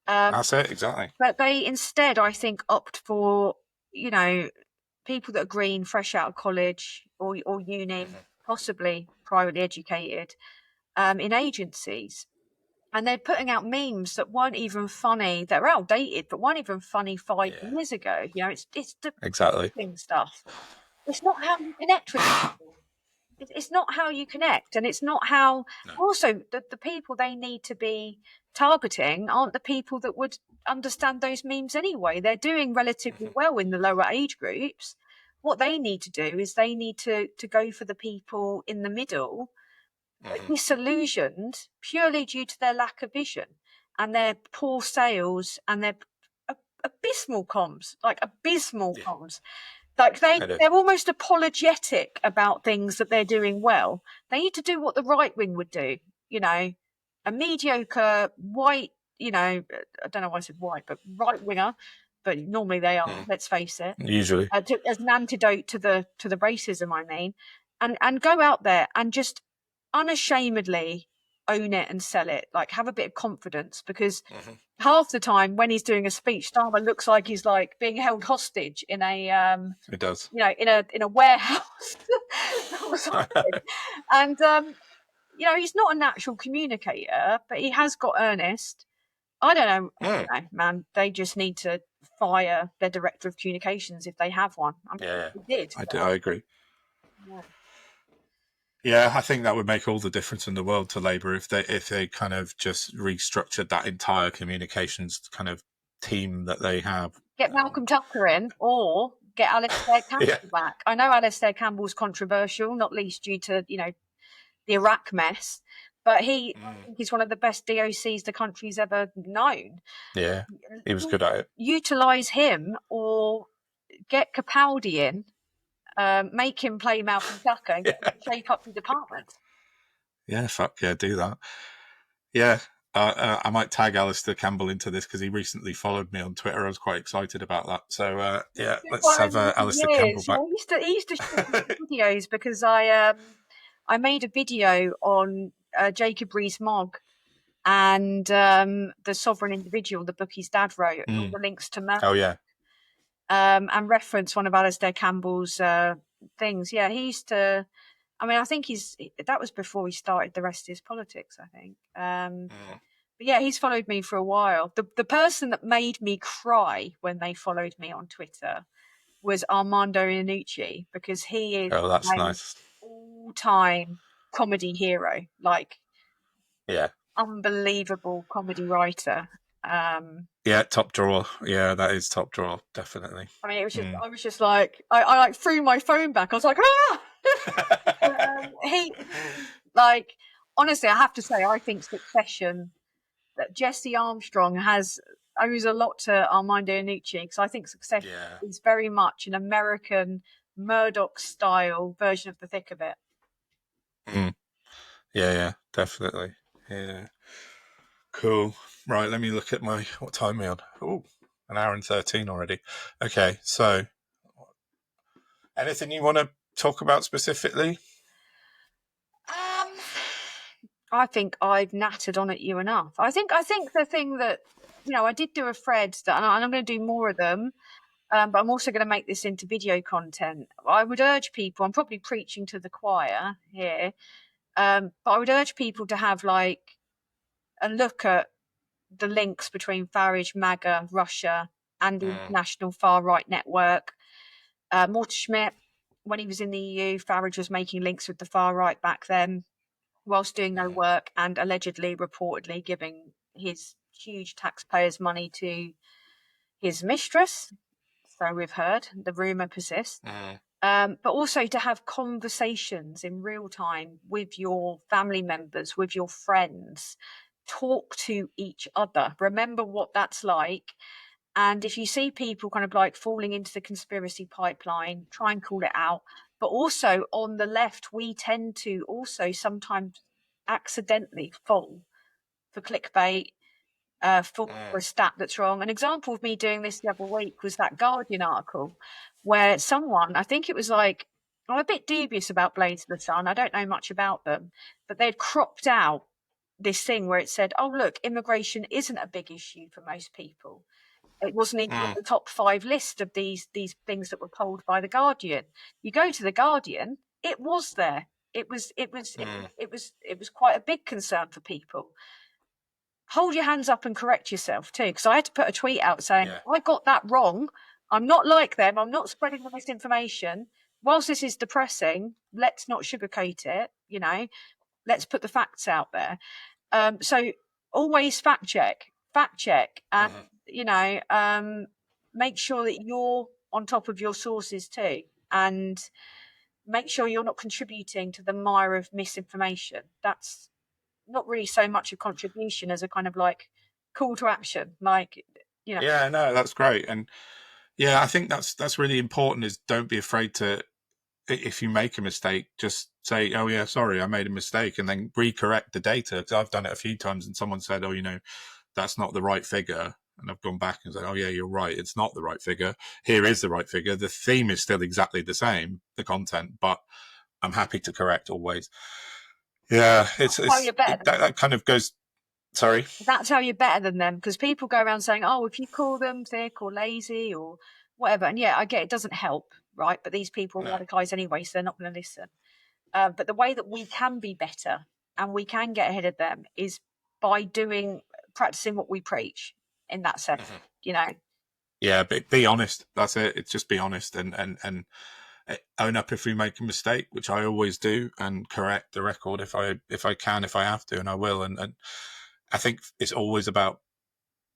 That's it, exactly. But they instead, I think, opt for, people that are green, fresh out of college or uni, possibly privately educated, in agencies. And they're putting out memes that weren't even funny. They're outdated, but weren't even funny 5 years ago. It's the Exactly stuff. It's not how you connect with people. It's not how you connect, and it's not how. Also, the people they need to be targeting aren't the people that would understand those memes anyway. They're doing relatively well in the lower age groups. What they need to do is they need to go for the people in the middle, disillusioned purely due to their lack of vision and their poor sales and their abysmal comms, comms. Like they're almost apologetic about things that they're doing well. They need to do what the right wing would do, a mediocre white, I don't know why I said white, but right winger, but normally they are, let's face it. Usually. As an antidote to the racism, I mean, and go out there and just unashamedly own it and sell it. Like, have a bit of confidence, because half the time when he's doing a speech, Starmer looks like he's like being held hostage in a it does, in a warehouse or something. And he's not a natural communicator, but he has got earnest. I don't know, man. They just need to fire their director of communications if they have one. They did. I agree. Yeah. Yeah, I think that would make all the difference in the world to Labour if they kind of just restructured that entire communications kind of team that they have. Get Malcolm Tucker in, or get Alistair Campbell back. I know Alistair Campbell's controversial, not least due to the Iraq mess, but I think he's one of the best DOCs the country's ever known. Yeah, he was good at it. Utilise him, or get Capaldi in. Make him play Malcolm Tucker and shake up the department. Yeah, fuck yeah, do that. Yeah, I might tag Alistair Campbell into this because he recently followed me on Twitter. I was quite excited about that. So let's have Alistair Campbell back. He used to show videos because I made a video on Jacob Rees-Mogg and The Sovereign Individual, the book his dad wrote, and all the links to Merck. Oh yeah. And reference one of Alistair Campbell's things. Yeah, he used to. I mean, I think that was before he started the rest of his politics, I think. But yeah, he's followed me for a while. The person that made me cry when they followed me on Twitter was Armando Iannucci, because he is that's nice. all-time comedy hero, like unbelievable comedy writer. Yeah, top drawer. Yeah, that is top drawer, definitely. I mean, it was just I was just like I like threw my phone back. I was like, ah. He like, honestly, I have to say, I think Succession, that Jesse Armstrong owes a lot to Armando Iannucci, because I think Succession is very much an American Murdoch style version of the thick of it. Yeah, definitely. Yeah. Cool. Right, let me look at what time are we on? Oh, 1 hour and 13 already. Okay, so anything you want to talk about specifically? I think I've nattered on at you enough. I think the thing that, I did do a thread and I'm going to do more of them, but I'm also going to make this into video content. I would urge people, I'm probably preaching to the choir here, but I would urge people to have like a look at the links between Farage, MAGA, Russia, and the international far-right network. Morton Schmidt, when he was in the EU, Farage was making links with the far-right back then, whilst doing no work, and allegedly, reportedly, giving his huge taxpayers' money to his mistress. So we've heard, the rumour persists. But also to have conversations in real time with your family members, with your friends. Talk to each other. Remember what that's like. And if you see people kind of like falling into the conspiracy pipeline, try and call it out. But also on the left, we tend to also sometimes accidentally fall for clickbait, for a stat that's wrong. An example of me doing this the other week was that Guardian article where someone, I think it was like, I'm a bit dubious about Blades of the Sun. I don't know much about them, but they'd cropped out this thing where it said, oh, look, immigration isn't a big issue for most people. It wasn't even on the top 5 list of these things that were polled by the Guardian. You go to the Guardian, it was there. It was quite a big concern for people. Hold your hands up and correct yourself too, because I had to put a tweet out saying, I got that wrong. I'm not like them. I'm not spreading the misinformation. Whilst this is depressing, let's not sugarcoat it, you know, let's put the facts out there. So always fact check and, you know, make sure that you're on top of your sources too, and make sure you're not contributing to the mire of misinformation. That's not really so much a contribution as a kind of like call to action, like, you know. Yeah, no, that's great. And yeah, I think that's really important, is don't be afraid to, if you make a mistake, just say, oh yeah, sorry, I made a mistake, and then recorrect the data. Because I've done it a few times and someone said, oh, you know, that's not the right figure. And I've gone back and said, oh yeah, you're right. It's not the right figure. Here is the right figure. The theme is still exactly the same, the content, but I'm happy to correct always. Yeah, that kind of goes. Sorry. That's how you're better than them, because people go around saying, oh, if you call them thick or lazy or whatever, and yeah, I get it doesn't help, right? But these people are radicalised anyway, so they're not going to listen. But the way that we can be better and we can get ahead of them is by practicing what we preach in that sense, you know. Yeah, but be honest. That's it. It's just be honest and own up if we make a mistake, which I always do, and correct the record if I can, if I have to, and I will. And I think it's always about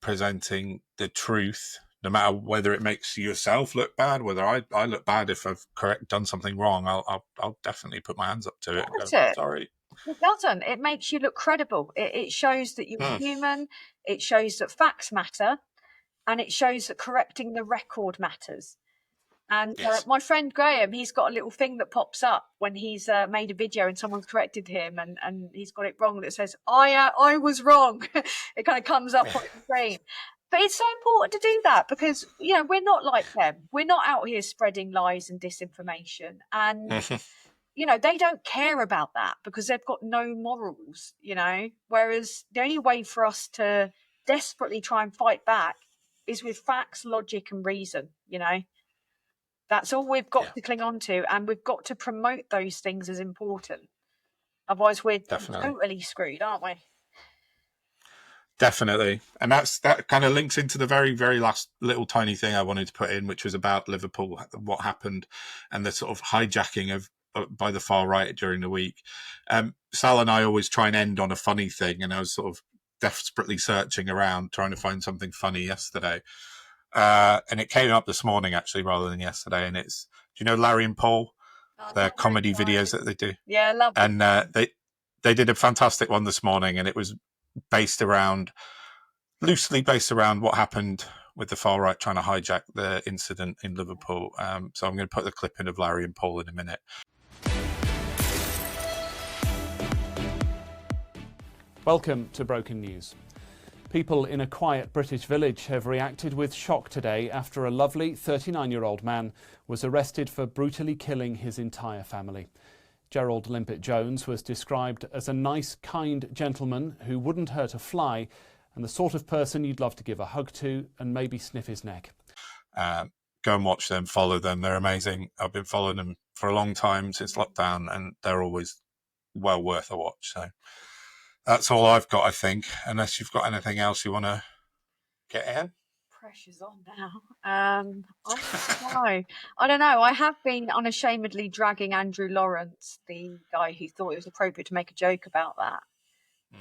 presenting the truth, no matter whether it makes yourself look bad, whether I look bad if I've done something wrong. I'll definitely put my hands up to it. And go, sorry. It doesn't. It makes you look credible. It shows that you're human. It shows that facts matter, and it shows that correcting the record matters. And my friend Graham, he's got a little thing that pops up when he's made a video and someone's corrected him and he's got it wrong, that says, I was wrong. It kind of comes up on the screen. But it's so important to do that because, you know, we're not like them. We're not out here spreading lies and disinformation. And, you know, they don't care about that because they've got no morals, you know, whereas the only way for us to desperately try and fight back is with facts, logic and reason, you know. That's all we've got to cling on to, and we've got to promote those things as important. Otherwise, we're totally screwed, aren't we? Definitely. And that kind of links into the very, very last little tiny thing I wanted to put in, which was about Liverpool, what happened, and the sort of hijacking of by the far right during the week. Sal and I always try and end on a funny thing, and I was sort of desperately searching around trying to find something funny yesterday. And it came up this morning, actually, rather than yesterday. And it's, do you know Larry and Paul? Their comedy videos that they do. Yeah, I love it. And they did a fantastic one this morning, and it was loosely based around what happened with the far right trying to hijack the incident in Liverpool. So I'm going to put the clip in of Larry and Paul in a minute. Welcome to Broken News. People in a quiet British village have reacted with shock today after a lovely 39-year-old man was arrested for brutally killing his entire family. Gerald Limpet-Jones was described as a nice, kind gentleman who wouldn't hurt a fly and the sort of person you'd love to give a hug to and maybe sniff his neck. Go and watch them, follow them. They're amazing. I've been following them for a long time since lockdown, and they're always well worth a watch. So that's all I've got, I think, unless you've got anything else you want to get in. Pressure's on now. I don't know. I have been unashamedly dragging Andrew Lawrence, the guy who thought it was appropriate to make a joke about that.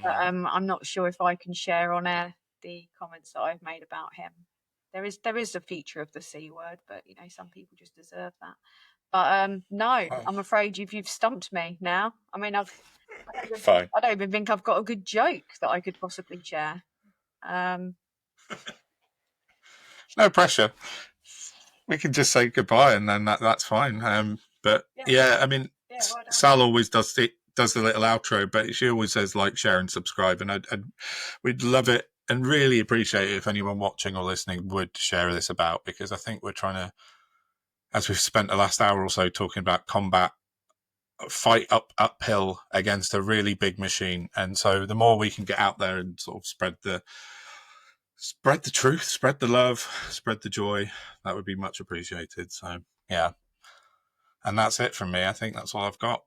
But I'm not sure if I can share on air the comments that I've made about him. There is a feature of the C word, but, you know, some people just deserve that. But no, I'm afraid you've stumped me now. I mean, I don't even think I've got a good joke that I could possibly share. No pressure. We can just say goodbye and then that's fine. But yeah, I mean, Sal always does the little outro, but she always says like, share and subscribe, and we'd love it and really appreciate it if anyone watching or listening would share this about, because I think we're trying to, as we've spent the last hour or so talking about combat, fight uphill against a really big machine. And so the more we can get out there and sort of spread the truth, spread the love, spread the joy, that would be much appreciated. So yeah, and that's it from me. I think that's all I've got.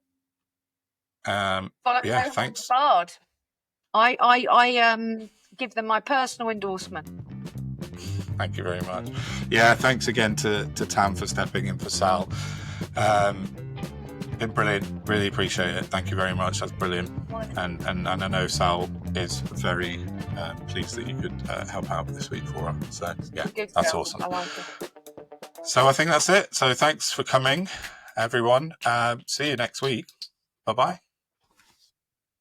Yeah, thanks. Barred. I give them my personal endorsement. Thank you very much. Yeah, thanks again to Tam for stepping in for Sal. Been brilliant. Really appreciate it. Thank you very much. That's brilliant. And I know Sal is very pleased that you could help out this week for her. So yeah, that's awesome. I like it. So I think that's it. So thanks for coming, everyone. See you next week. Bye-bye.